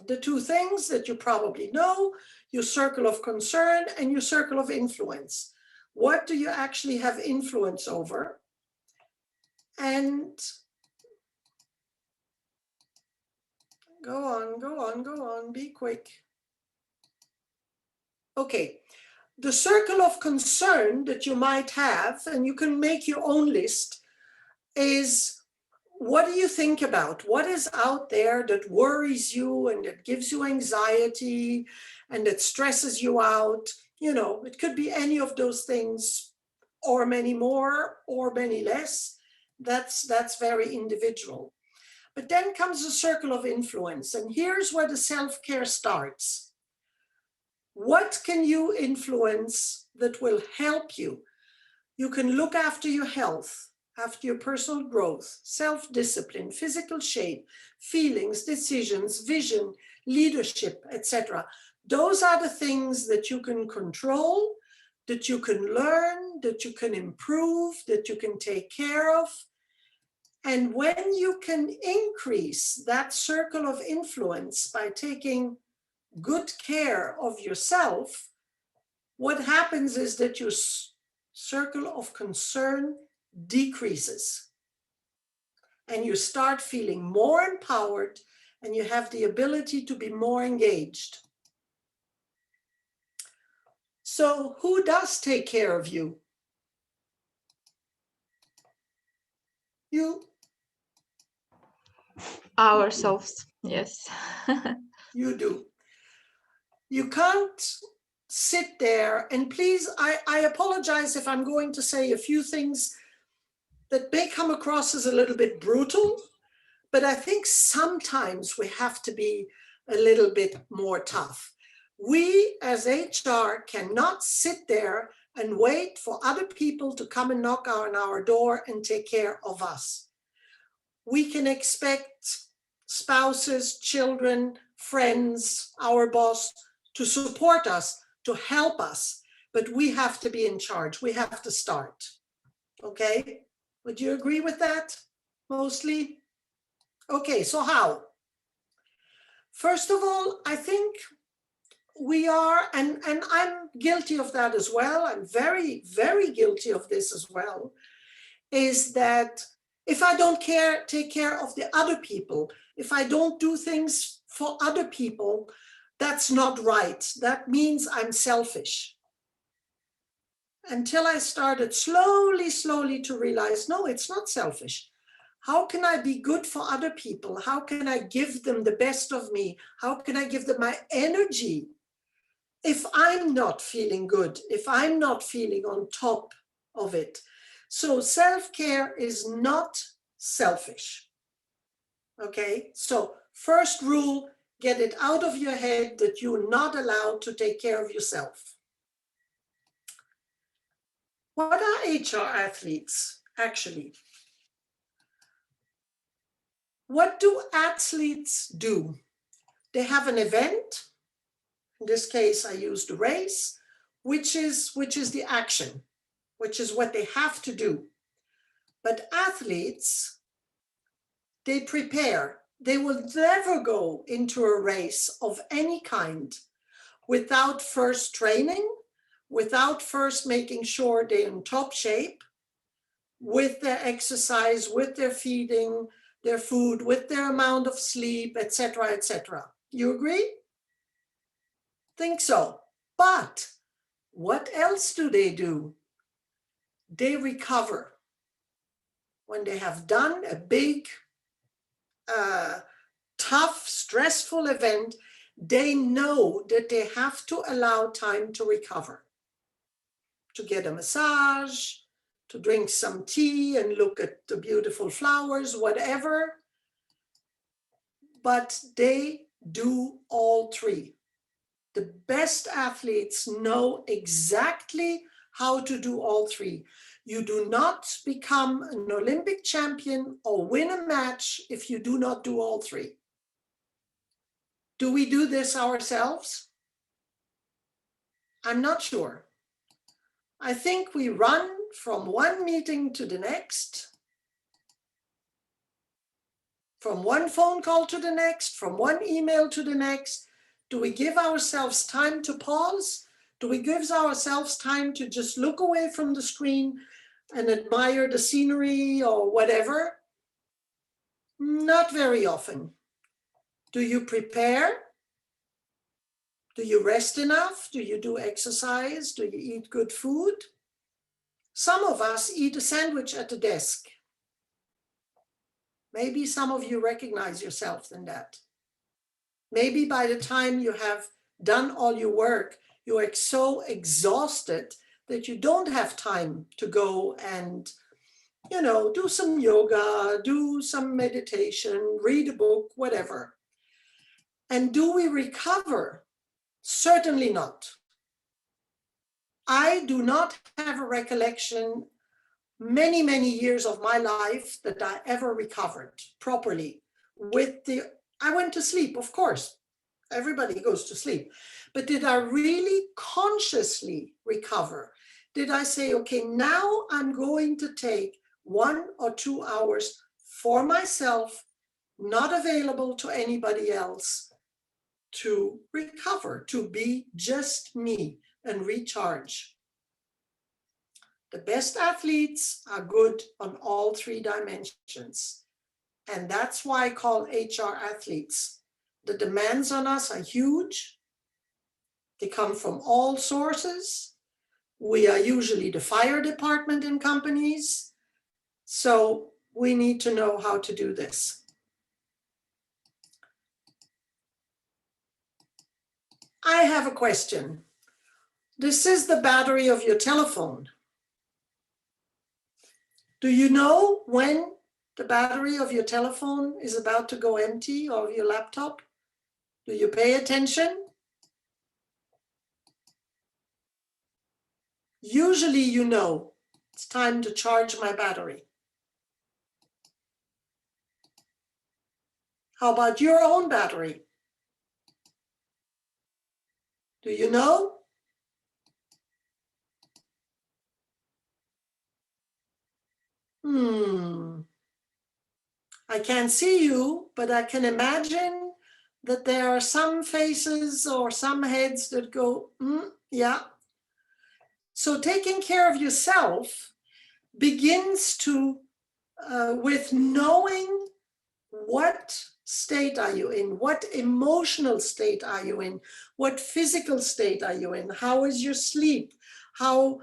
Speaker 2: the two things that you probably know, your circle of concern and your circle of influence. What do you actually have influence over? And go on, be quick. Okay, the circle of concern that you might have, and you can make your own list, is what do you think about? What is out there that worries you and that gives you anxiety and that stresses you out? You know, it could be any of those things or many more or many less. That's very individual. But then comes the circle of influence, and here's where the self-care starts. What can you influence that will help you? You can look after your health, after your personal growth, self-discipline, physical shape, feelings, decisions, vision, leadership, etc. Those are the things that you can control, that you can learn, that you can improve, that you can take care of. And when you can increase that circle of influence by taking good care of yourself, what happens is that your circle of concern decreases. And you start feeling more empowered, and you have the ability to be more engaged. So who does take care of you? You.
Speaker 3: Ourselves, yes.
Speaker 2: You do. You can't sit there, and please, I apologize if I'm going to say a few things that may come across as a little bit brutal, but I think sometimes we have to be a little bit more tough. We as HR cannot sit there and wait for other people to come and knock on our door and take care of us. We can expect spouses, children, friends, our boss to support us, to help us, but we have to be in charge. We have to start. Okay? Would you agree with that? Mostly? Okay, so how? First of all, I think we are, and I'm guilty of that as well, I'm very, very guilty of this as well, is that if I don't take care of the other people, if I don't do things for other people, that's not right. That means I'm selfish. Until I started slowly to realize, no, it's not selfish. How can I be good for other people? How can I give them the best of me? How can I give them my energy? If I'm not feeling good, if I'm not feeling on top of it. So self-care is not selfish. Okay, so first rule, get it out of your head that you're not allowed to take care of yourself. What are HR athletes, actually? What do athletes do? They have an event. In this case, I used a race, which is the action, which is what they have to do. But athletes, they prepare. They will never go into a race of any kind without first training, without first making sure they're in top shape, with their exercise, with their feeding, their food, with their amount of sleep, etc., etc. You agree? Think so. But what else do? They recover. When they have done a big, tough, stressful event, they know that they have to allow time to recover, to get a massage, to drink some tea and look at the beautiful flowers, whatever. But they do all three. The best athletes know exactly how to do all three. You do not become an Olympic champion or win a match if you do not do all three. Do we do this ourselves? I'm not sure. I think we run from one meeting to the next. From one phone call to the next, from one email to the next? Do we give ourselves time to pause? Do we give ourselves time to just look away from the screen and admire the scenery or whatever? Not very often. Do you prepare? Do you rest enough? Do you do exercise? Do you eat good food? Some of us eat a sandwich at the desk. Maybe some of you recognize yourselves in that. Maybe by the time you have done all your work, you are so exhausted that you don't have time to go and, you know, do some yoga, do some meditation, read a book, whatever. And do we recover? Certainly not. I do not have a recollection many, many years of my life that I ever recovered properly I went to sleep, of course. Everybody goes to sleep. But did I really consciously recover? Did I say, okay, now I'm going to take 1 or 2 hours for myself, not available to anybody else, to recover, to be just me and recharge? The best athletes are good on all 3 dimensions. And that's why I call HR athletes. The demands on us are huge. They come from all sources. We are usually the fire department in companies. So we need to know how to do this. I have a question. This is the battery of your telephone. Do you know when the battery of your telephone is about to go empty, or of your laptop? Do you pay attention? Usually you know it's time to charge my battery. How about your own battery? Do you know? I can't see you, but I can imagine that there are some faces or some heads that go, yeah. So taking care of yourself begins with knowing what state are you in, what emotional state are you in, what physical state are you in, how is your sleep, how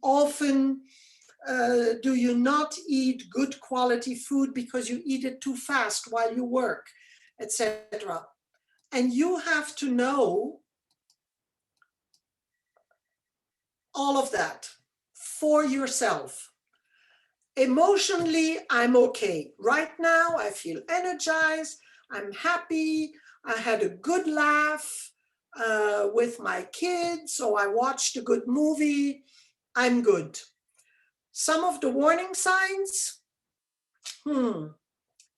Speaker 2: often do you not eat good quality food because you eat it too fast while you work, etc. And you have to know all of that for yourself. Emotionally, I'm okay. Right now, I feel energized, I'm happy, I had a good laugh with my kids, or I watched a good movie, I'm good. Some of the warning signs,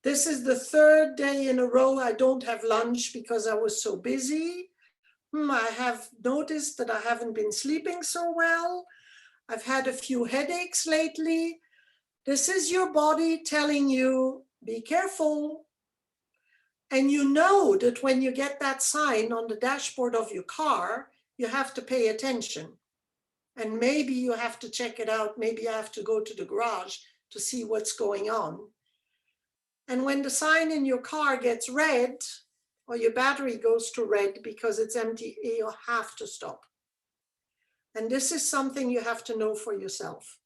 Speaker 2: this is the 3rd day in a row I don't have lunch because I was so busy. I have noticed that I haven't been sleeping so well. I've had a few headaches lately. This is your body telling you, be careful. And you know that when you get that sign on the dashboard of your car, you have to pay attention. And maybe you have to check it out. Maybe you have to go to the garage to see what's going on. And when the sign in your car gets red, or your battery goes to red because it's empty, you have to stop. And this is something you have to know for yourself.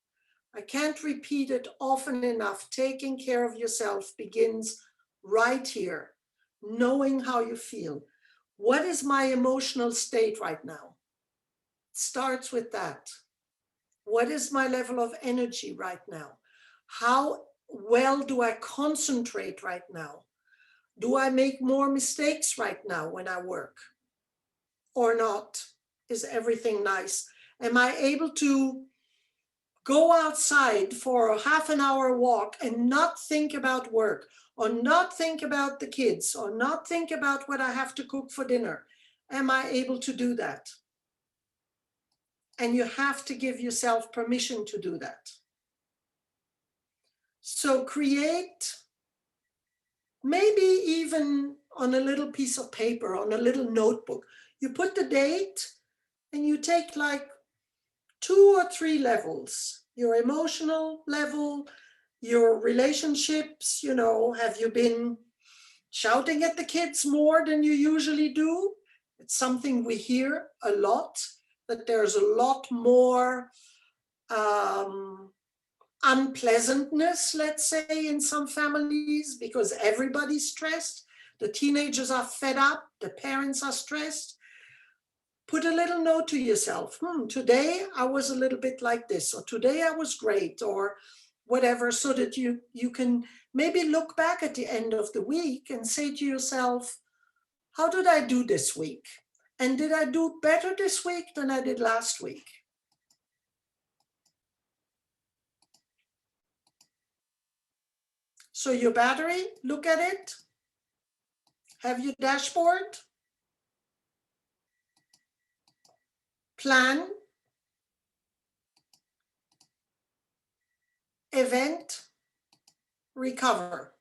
Speaker 2: I can't repeat it often enough. Taking care of yourself begins right here, knowing how you feel. What is my emotional state right now? It starts with that. What is my level of energy right now? How well do I concentrate right now? Do I make more mistakes right now when I work or not? Is everything nice? Am I able to go outside for a half an hour walk and not think about work, or not think about the kids, or not think about what I have to cook for dinner? Am I able to do that? And you have to give yourself permission to do that. So create maybe even on a little piece of paper, on a little notebook. You put the date and you take like 2 or 3 levels, your emotional level, your relationships, you know, have you been shouting at the kids more than you usually do? It's something we hear a lot, that there's a lot more unpleasantness, let's say, in some families because everybody's stressed. The teenagers are fed up, the parents are stressed. Put a little note to yourself, today I was a little bit like this, or today I was great, or whatever, so that you can maybe look back at the end of the week and say to yourself, how did I do this week? And did I do better this week than I did last week? So your battery, look at it. Have your dashboard. Plan. Event. Recover.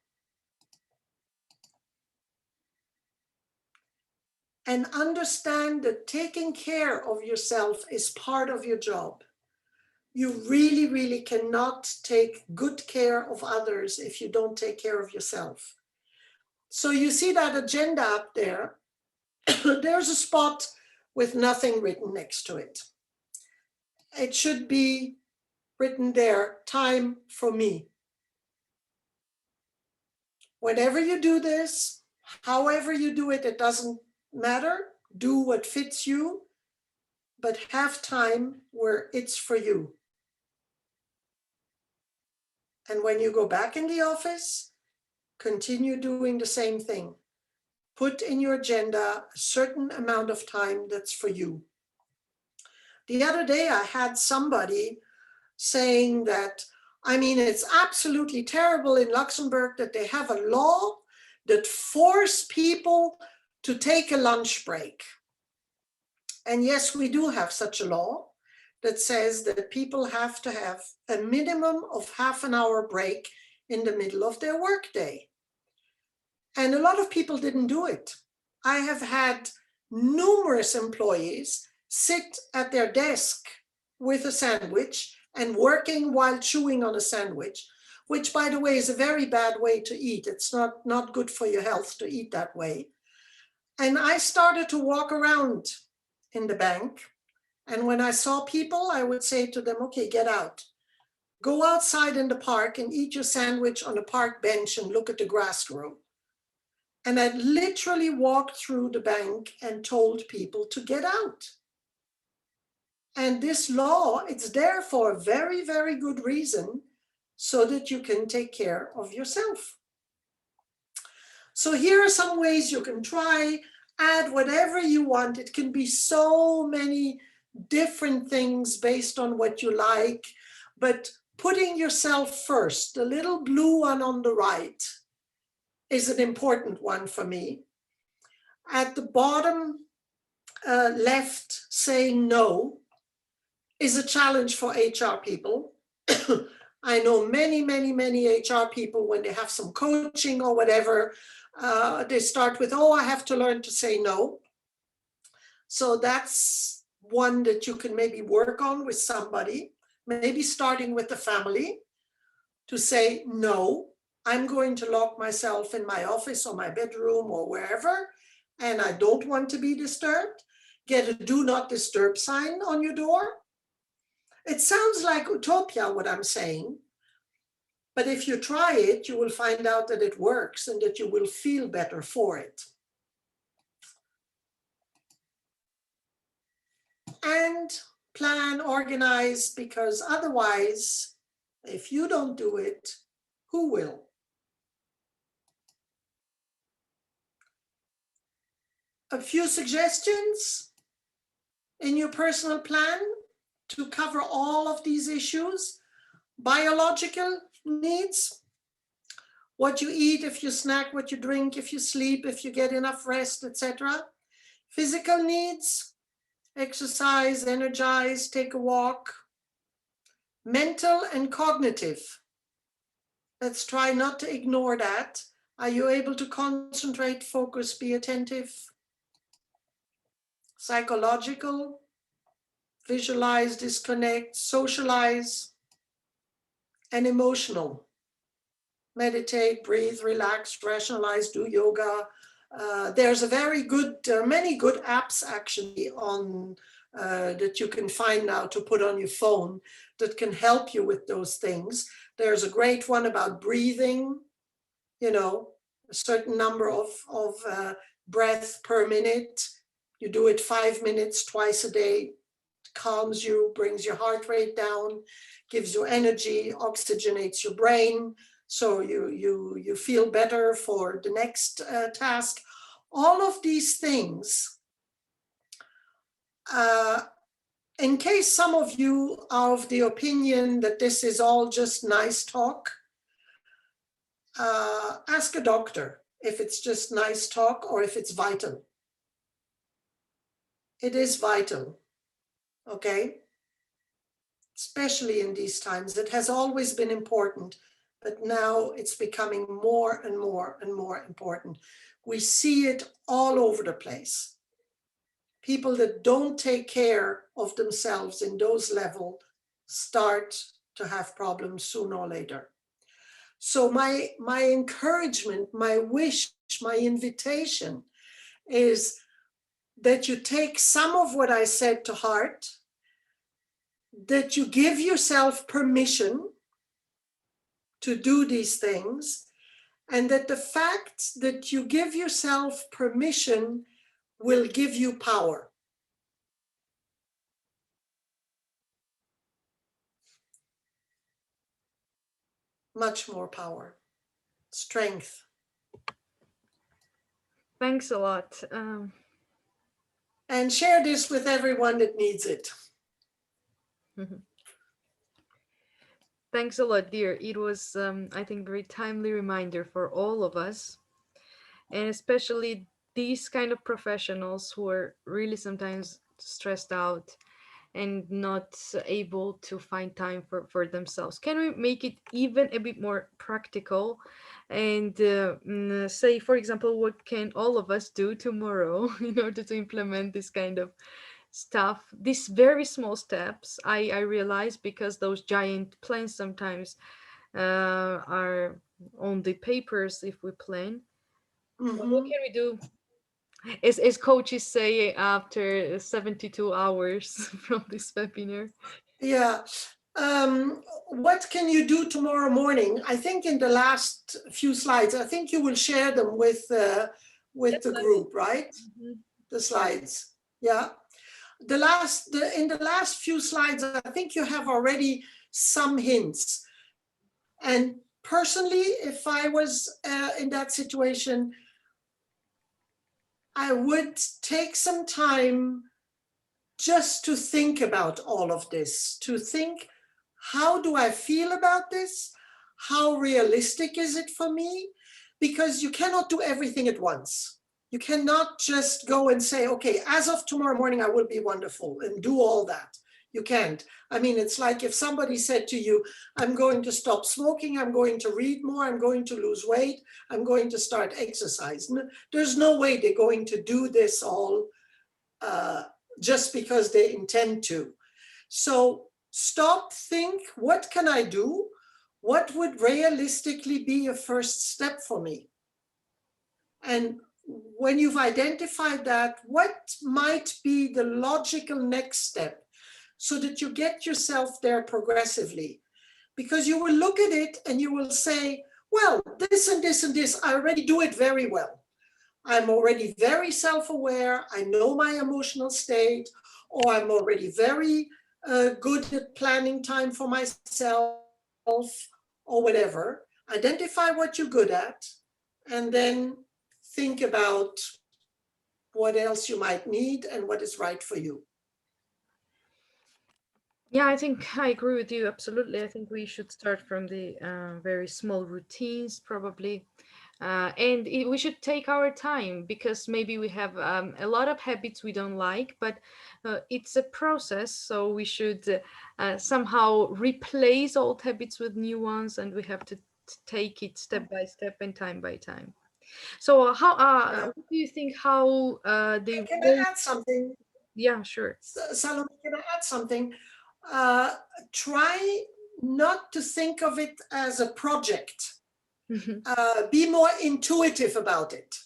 Speaker 2: And understand that taking care of yourself is part of your job. You really, really cannot take good care of others if you don't take care of yourself. So you see that agenda up there. There's a spot with nothing written next to it. It should be written there, time for me. Whenever you do this, however you do it, it doesn't matter. Do what fits you, but have time where it's for you. And when you go back in the office, continue doing the same thing. Put in your agenda a certain amount of time that's for you. The other day, I had somebody saying that, I mean, it's absolutely terrible in Luxembourg that they have a law that force people to take a lunch break. And yes, we do have such a law that says that people have to have a minimum of half an hour break in the middle of their workday. And a lot of people didn't do it. I have had numerous employees sit at their desk with a sandwich and working while chewing on a sandwich, which, by the way, is a very bad way to eat. It's not good for your health to eat that way. And I started to walk around in the bank. And when I saw people, I would say to them, okay, get out. Go outside in the park and eat your sandwich on a park bench and look at the grass grow. And I literally walked through the bank and told people to get out. And this law, it's there for a very, very good reason, so that you can take care of yourself. So here are some ways you can try, add whatever you want. It can be so many different things based on what you like, but putting yourself first, the little blue one on the right, is an important one for me. At the bottom left, saying no is a challenge for HR people. I know many, many, many HR people, when they have some coaching or whatever, they start with, oh, I have to learn to say no. So that's one that you can maybe work on with somebody, maybe starting with the family, to say, no, I'm going to lock myself in my office or my bedroom or wherever, and I don't want to be disturbed. Get a do not disturb sign on your door. It sounds like utopia, what I'm saying, but if you try it, you will find out that it works and that you will feel better for it. And plan, organize, because otherwise, if you don't do it, who will? A few suggestions in your personal plan to cover all of these issues. Biological needs, what you eat, if you snack, what you drink, if you sleep, if you get enough rest, etc. Physical needs, exercise, energize, take a walk. Mental and cognitive. Let's try not to ignore that. Are you able to concentrate, focus, be attentive? Psychological, visualize, disconnect, socialize, and emotional. Meditate, breathe, relax, rationalize, do yoga. There's a very good, many good apps actually on that you can find now to put on your phone that can help you with those things. There's a great one about breathing, you know, a certain number of breath per minute. You do it 5 minutes twice a day. It calms you, brings your heart rate down, gives you energy, oxygenates your brain, so you feel better for the next task. All of these things, in case some of you are of the opinion that this is all just nice talk, ask a doctor if it's just nice talk or if it's vital. It is vital, okay? Especially in these times. It has always been important, but now it's becoming more and more and more important. We see it all over the place. People that don't take care of themselves in those levels start to have problems sooner or later. So my encouragement, my wish, my invitation is that you take some of what I said to heart, that you give yourself permission to do these things, and that the fact that you give yourself permission will give you power. Much more power, strength.
Speaker 1: Thanks a lot.
Speaker 2: And share this with everyone that needs it.
Speaker 1: Thanks a lot, dear. It was, I think, a very timely reminder for all of us, and especially these kind of professionals who are really sometimes stressed out and not able to find time for themselves. Can we make it even a bit more practical and say, for example, what can all of us do tomorrow in order to implement this kind of stuff, these very small steps? I realize, because those giant plans sometimes are on the papers if we plan. What can we do? As coaches say, after 72 hours from this webinar.
Speaker 2: Yeah. What can you do tomorrow morning? I think in the last few slides, I think you will share them with the group, right? The slides. Yeah. In the last few slides, I think you have already some hints. And personally, if I was in that situation, I would take some time just to think about all of this, to think, how do I feel about this? How realistic is it for me? Because you cannot do everything at once. You cannot just go and say, okay, as of tomorrow morning, I will be wonderful and do all that. You can't. I mean, it's like if somebody said to you, I'm going to stop smoking, I'm going to read more, I'm going to lose weight, I'm going to start exercising. There's no way they're going to do this all just because they intend to. So stop, think, what can I do? What would realistically be a first step for me? And when you've identified that, what might be the logical next step so that you get yourself there progressively? Because you will look at it and you will say, well, this and this and this, I already do it very well. I'm already very self-aware. I know my emotional state, or I'm already very good at planning time for myself, or whatever. Identify what you're good at, and then think about what else you might need and what is right for you.
Speaker 1: Yeah, I think I agree with you. Absolutely. I think we should start from the very small routines, probably. And we should take our time, because maybe we have a lot of habits we don't like, but it's a process. So we should somehow replace old habits with new ones, and we have to take it step by step and time by time. So how what do you think how they
Speaker 2: Can I add something?
Speaker 1: Yeah, sure.
Speaker 2: Salome, can I add something? Try not to think of it as a project. Be more intuitive about it.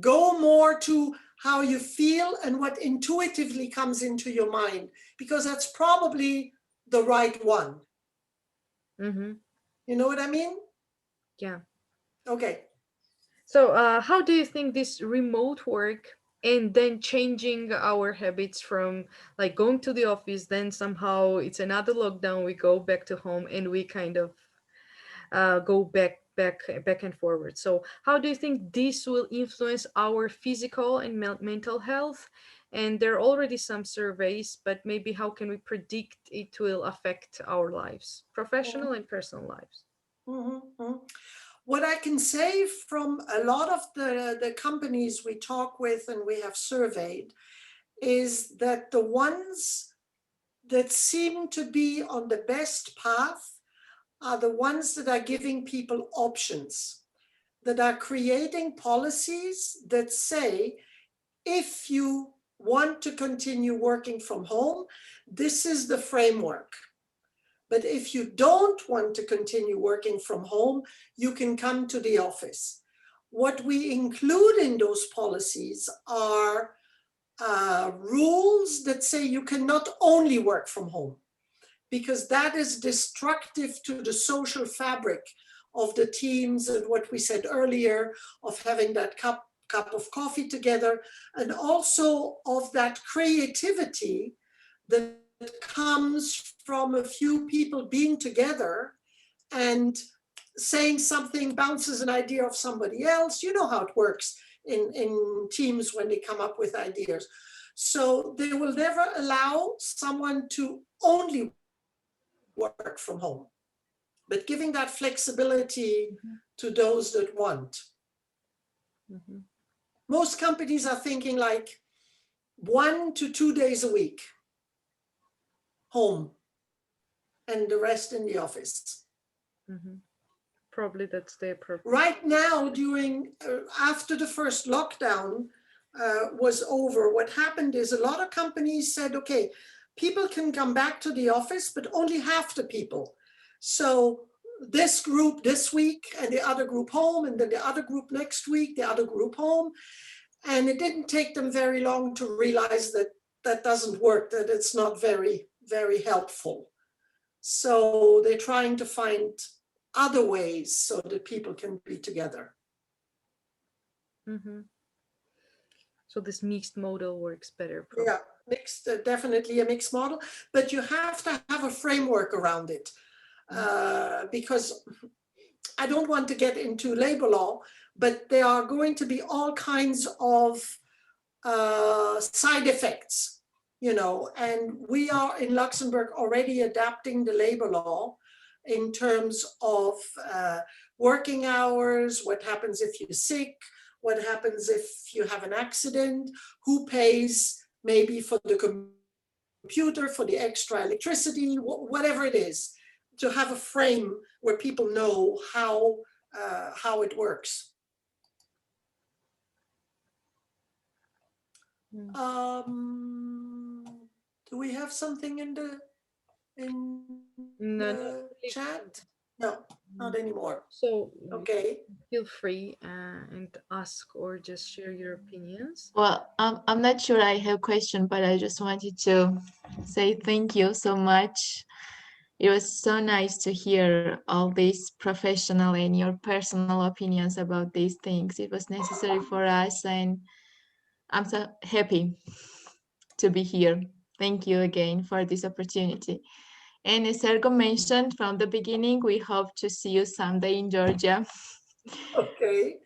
Speaker 2: Go more to how you feel and what intuitively comes into your mind, because that's probably the right one. You know what I mean?
Speaker 1: Yeah.
Speaker 2: Okay.
Speaker 1: So how do you think this remote work and then changing our habits from like going to the office, then somehow it's another lockdown, we go back to home and we kind of go back and forward. So how do you think this will influence our physical and mental health? And there are already some surveys, but maybe how can we predict it will affect our lives, professional and personal lives?
Speaker 2: What I can say from a lot of the companies we talk with and we have surveyed is that the ones that seem to be on the best path are the ones that are giving people options, that are creating policies that say, if you want to continue working from home, this is the framework. But if you don't want to continue working from home, you can come to the office. What we include in those policies are rules that say you cannot only work from home, because that is destructive to the social fabric of the teams and what we said earlier of having that cup of coffee together, and also of that creativity that comes from a few people being together and saying something bounces an idea of somebody else. You know how it works in teams when they come up with ideas. So they will never allow someone to only work from home, but giving that flexibility to those that want. Most companies are thinking like 1 to 2 days a week home and the rest in the office.
Speaker 1: Probably that's the appropriate.
Speaker 2: Right now, during after the first lockdown was over, what happened is a lot of companies said, okay, people can come back to the office, but only half the people. So this group this week and the other group home, and then the other group next week, the other group home. And it didn't take them very long to realize that that doesn't work, that it's not very, very helpful. So they're trying to find other ways so that people can be together.
Speaker 1: So this mixed model works better. Probably.
Speaker 2: Yeah, mixed, definitely a mixed model, but you have to have a framework around it because I don't want to get into labor law, but there are going to be all kinds of side effects, you know, and we are in Luxembourg already adapting the labor law in terms of working hours, what happens if you're sick, what happens if you have an accident, who pays maybe for the computer, for the extra electricity, whatever it is, to have a frame where people know how it works. Do we have something in the chat? No, not anymore.
Speaker 1: So
Speaker 2: okay,
Speaker 1: feel free and ask or just share your opinions.
Speaker 3: Well, I'm not sure I have a question, but I just wanted to say thank you so much. It was so nice to hear all these professional and your personal opinions about these things. It was necessary for us, and I'm so happy to be here. Thank you again for this opportunity. And as Sergo mentioned from the beginning, we hope to see you someday in Georgia.
Speaker 2: Okay,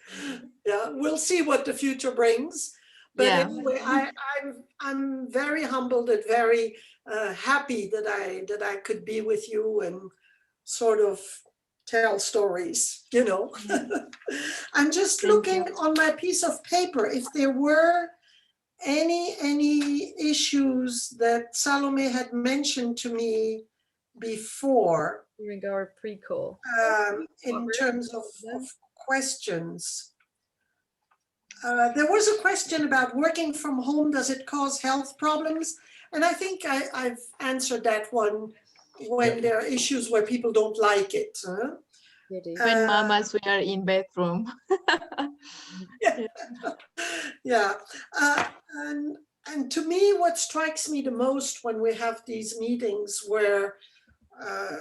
Speaker 2: yeah, we'll see what the future brings. But
Speaker 3: Yeah.
Speaker 2: anyway, I'm very humbled and very happy that I could be with you and sort of tell stories, you know. I'm just looking on my piece of paper if there were any issues that Salome had mentioned to me before
Speaker 1: During our pre-call.
Speaker 2: in terms of questions. There was a question about working from home. Does it cause health problems? And I think I've answered that one when there are issues where people don't like it.
Speaker 3: When mamas were in bedroom.
Speaker 2: Yeah. And to me, what strikes me the most when we have these meetings where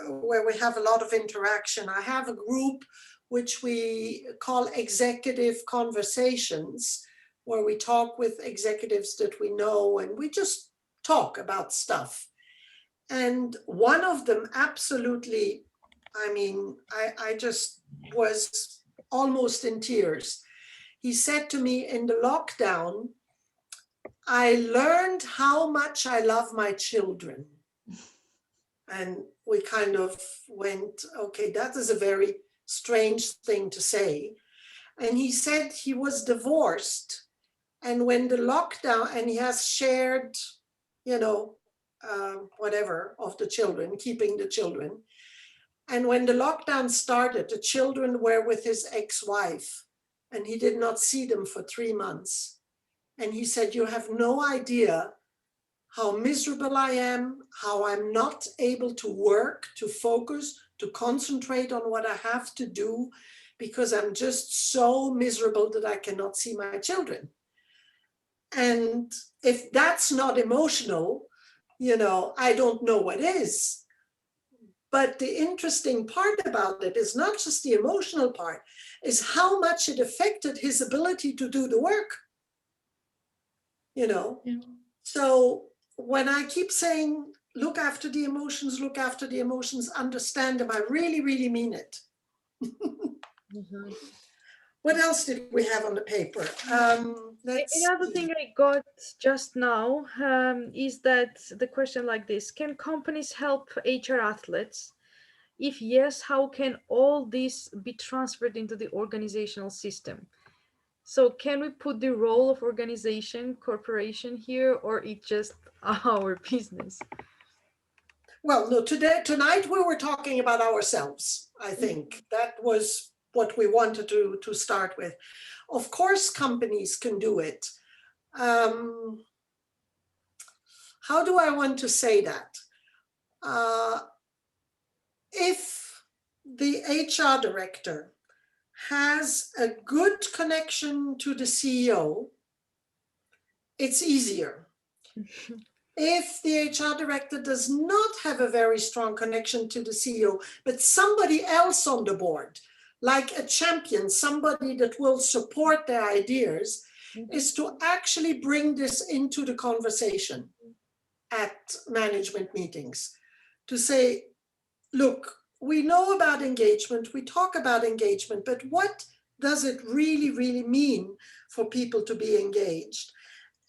Speaker 2: we have a lot of interaction, I have a group which we call executive conversations, where we talk with executives that we know and we just talk about stuff. And one of them absolutely, I mean, I just was almost in tears. He said to me, in the lockdown, I learned how much I love my children. And we kind of went, okay, that is a very strange thing to say. And he said he was divorced. And when the lockdown, and he has shared, you know, whatever of the children, keeping the children. And when the lockdown started, the children were with his ex-wife and he did not see them for 3 months. And he said, you have no idea how miserable I am, how I'm not able to work, to focus, to concentrate on what I have to do, because I'm just so miserable that I cannot see my children. And if that's not emotional, you know, I don't know what is. But the interesting part about it is not just the emotional part, is how much it affected his ability to do the work. You know, so when I keep saying, look after the emotions, understand them, I really, really mean it. What else did we have on the paper?
Speaker 1: Another thing I got just now is that the question like this: can companies help HR athletes? If yes, how can all this be transferred into the organizational system? So can we put the role of organization, corporation here, or it's just our business?
Speaker 2: Well, no, tonight we were talking about ourselves. I think that was what we wanted to start with. Of course, companies can do it. How do I want to say that? If the HR director has a good connection to the CEO, it's easier. If the HR director does not have a very strong connection to the CEO, but somebody else on the board, like a champion, somebody that will support their ideas, is to actually bring this into the conversation at management meetings, to say, look, we know about engagement, we talk about engagement, but what does it really, really mean for people to be engaged?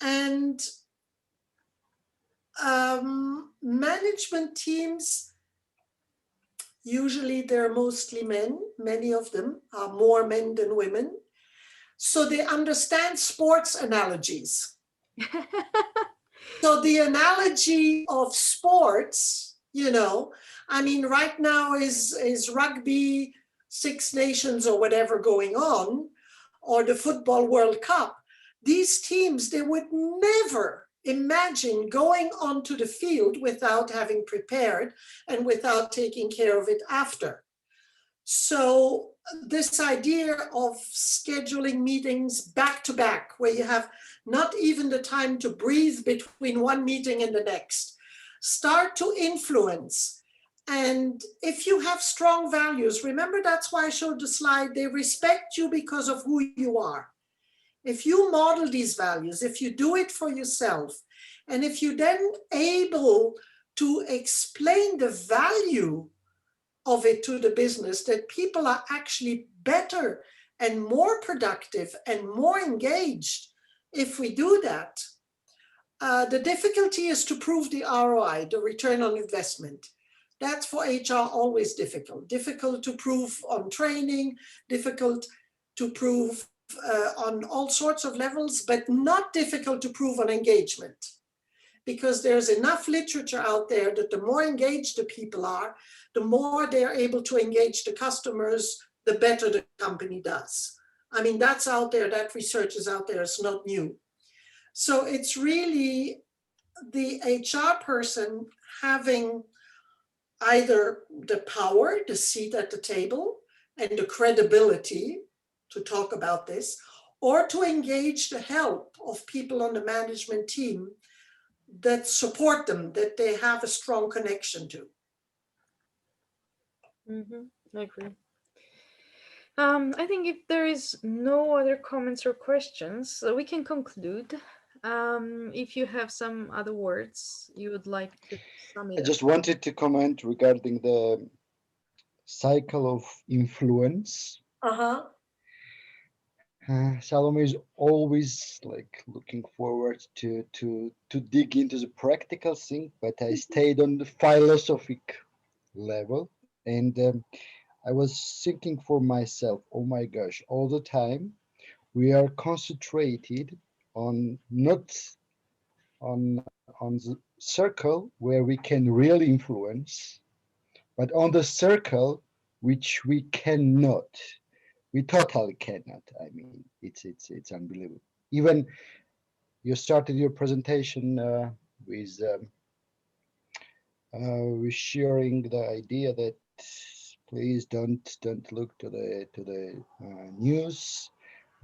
Speaker 2: And management teams, usually they're mostly men, many of them are more men than women. So they understand sports analogies. So the analogy of sports, you know, I mean, right now is rugby, Six Nations or whatever going on, or the Football World Cup. These teams, they would never imagine going onto the field without having prepared and without taking care of it after. So this idea of scheduling meetings back to back, where you have not even the time to breathe between one meeting and the next, start to influence. And if you have strong values, remember, that's why I showed the slide, they respect you because of who you are. If you model these values, if you do it for yourself, and if you then able to explain the value of it to the business, that people are actually better and more productive and more engaged if we do that. The difficulty is to prove the ROI, the return on investment. That's for HR always difficult. Difficult to prove on training, difficult to prove on all sorts of levels, but not difficult to prove on engagement. because there's enough literature out there that the more engaged the people are, the more they're able to engage the customers, the better the company does. I mean, that's out there, that research is out there, it's not new. So it's really the HR person having either the power, the seat at the table, and the credibility to talk about this, or to engage the help of people on the management team that support them, that they have a strong connection to.
Speaker 1: I agree. I think if there is no other comments or questions, we can conclude. If you have some other words you would like to sum it
Speaker 4: I
Speaker 1: up.
Speaker 4: just wanted to comment regarding the cycle of influence. Salome is always like looking forward to dig into the practical thing, but I stayed on the philosophic level, and I was thinking for myself, oh my gosh, all the time we are concentrated on not on the circle where we can really influence, but on the circle which we cannot. We totally cannot. I mean, it's unbelievable. Even you started your presentation with sharing the idea that please don't look to the news,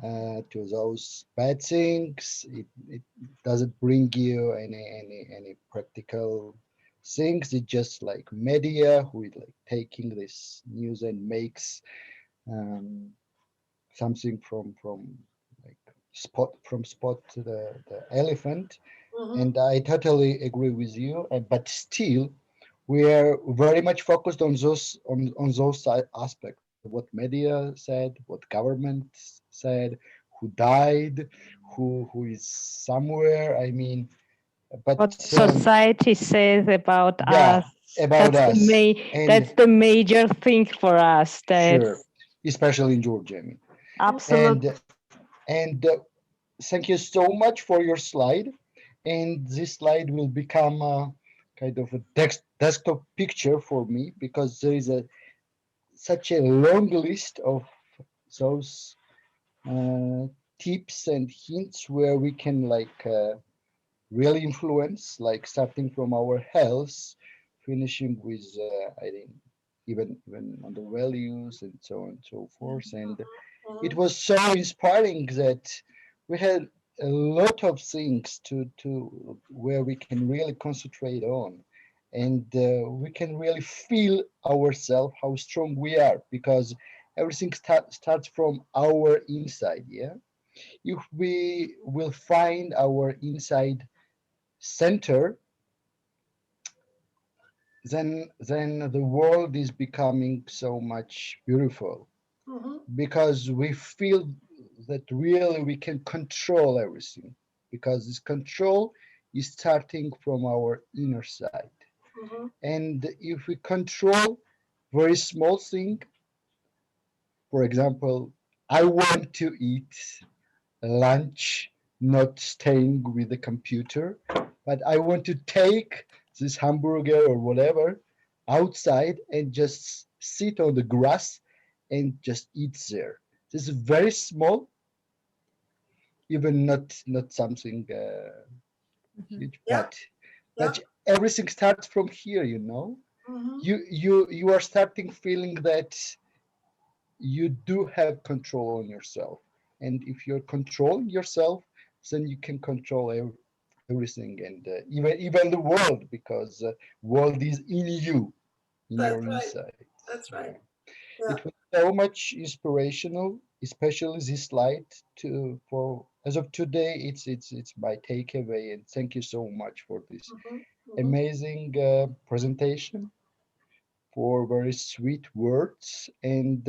Speaker 4: to those bad things. It doesn't bring you any practical things. It's just like media who is like taking this news and makes something from like spot to the elephant. And I totally agree with you, but still we are very much focused on those aspects, what media said, what government said, who died, who is somewhere. I mean, but
Speaker 5: what society says about
Speaker 4: yeah,
Speaker 5: us.
Speaker 4: about
Speaker 5: That's
Speaker 4: us.
Speaker 5: That's the major thing for us.
Speaker 4: Sure, especially in Georgia. I mean.
Speaker 5: Absolutely.
Speaker 4: And thank you so much for your slide. And this slide will become a kind of a desktop picture for me, because there is such a long list of those tips and hints where we can like really influence, like starting from our health, finishing with I think even on the values and so on and so forth. And it was so inspiring that we had a lot of things to where we can really concentrate on, and we can really feel ourselves how strong we are, because everything starts from our inside. Yeah, if we will find our inside center, then the world is becoming so much beautiful, because we feel that really we can control everything, because this control is starting from our inner side. And if we control very small thing, for example, I want to eat lunch not staying with the computer, but I want to take this hamburger or whatever outside and just sit on the grass and just eat there. This is very small, even not something huge, but everything starts from here, you know. You are starting feeling that you do have control on yourself, and if you're controlling yourself, then you can control everything, and even the world, because world is in you, in your inside.
Speaker 2: That's right.
Speaker 4: It was so much inspirational, especially this slide. For as of today, it's my takeaway, and thank you so much for this amazing presentation, for very sweet words, and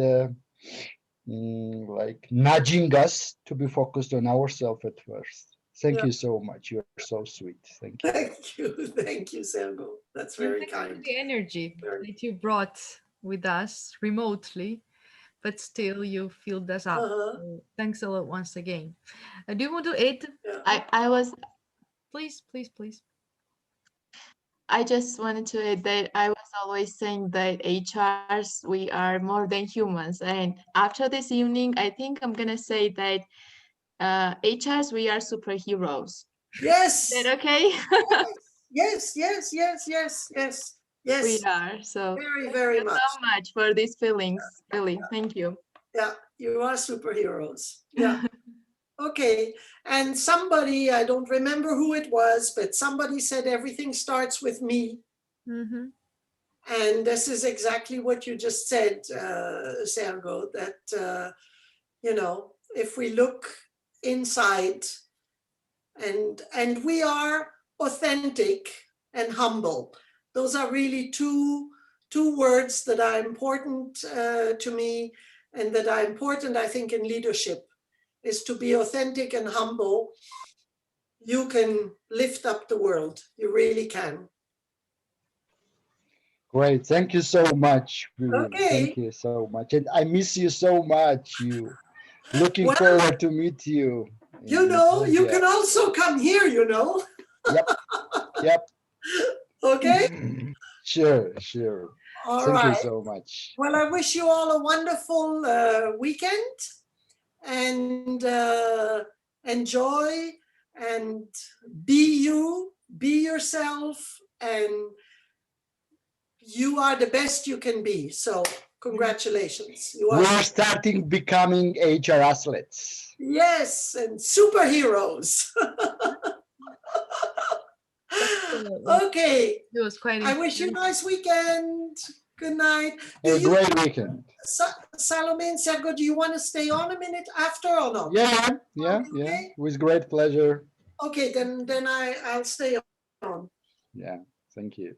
Speaker 4: like nudging us to be focused on ourselves at first. Thank you so much. You're so sweet. Thank you.
Speaker 2: Thank you, Sergo. That's very kind.
Speaker 1: The energy that you brought with us remotely, but still you filled us up. So thanks a lot once again. Do you want to add?
Speaker 3: I was
Speaker 1: Please.
Speaker 3: I just wanted to add that I was always saying that HRs, we are more than humans. And after this evening, I think I'm going to say that HRs, we are superheroes.
Speaker 2: Yes.
Speaker 3: Is that okay?
Speaker 2: Yes, yes, yes, yes, yes, yes.
Speaker 3: We are. So
Speaker 2: very, very much.
Speaker 3: So much for these feelings. Really, thank you.
Speaker 2: Yeah, you are superheroes. Yeah. Okay. And somebody, I don't remember who it was, but somebody said everything starts with me.
Speaker 3: Mm-hmm.
Speaker 2: And this is exactly what you just said, Sergo, that, you know, if we look inside and we are authentic and humble, those are really two words that are important to me and that are important, I think, in leadership, is to be authentic and humble. You can lift up the world. You really can.
Speaker 4: Great. Thank you so much, Viviane.
Speaker 2: Okay.
Speaker 4: Thank you so much. And I miss you so much. Looking
Speaker 2: Well,
Speaker 4: forward to meet you.
Speaker 2: You know, you can also come here, you know.
Speaker 4: Yep. Yep.
Speaker 2: Okay.
Speaker 4: Sure, sure.
Speaker 2: All
Speaker 4: Thank
Speaker 2: right.
Speaker 4: you so much.
Speaker 2: Well, I wish you all a wonderful weekend and enjoy and be you, be yourself, and you are the best you can be. So congratulations. You are.
Speaker 4: We're starting becoming HR athletes.
Speaker 2: Yes, and superheroes. Okay.
Speaker 1: It was quite
Speaker 2: I wish you a nice weekend. Good night.
Speaker 4: A great weekend.
Speaker 2: Salome and Sergo, do you want to stay on a minute after or not?
Speaker 4: Yeah, yeah,
Speaker 2: Okay.
Speaker 4: yeah. With great pleasure.
Speaker 2: Okay, then I'll stay on.
Speaker 4: Yeah, thank you.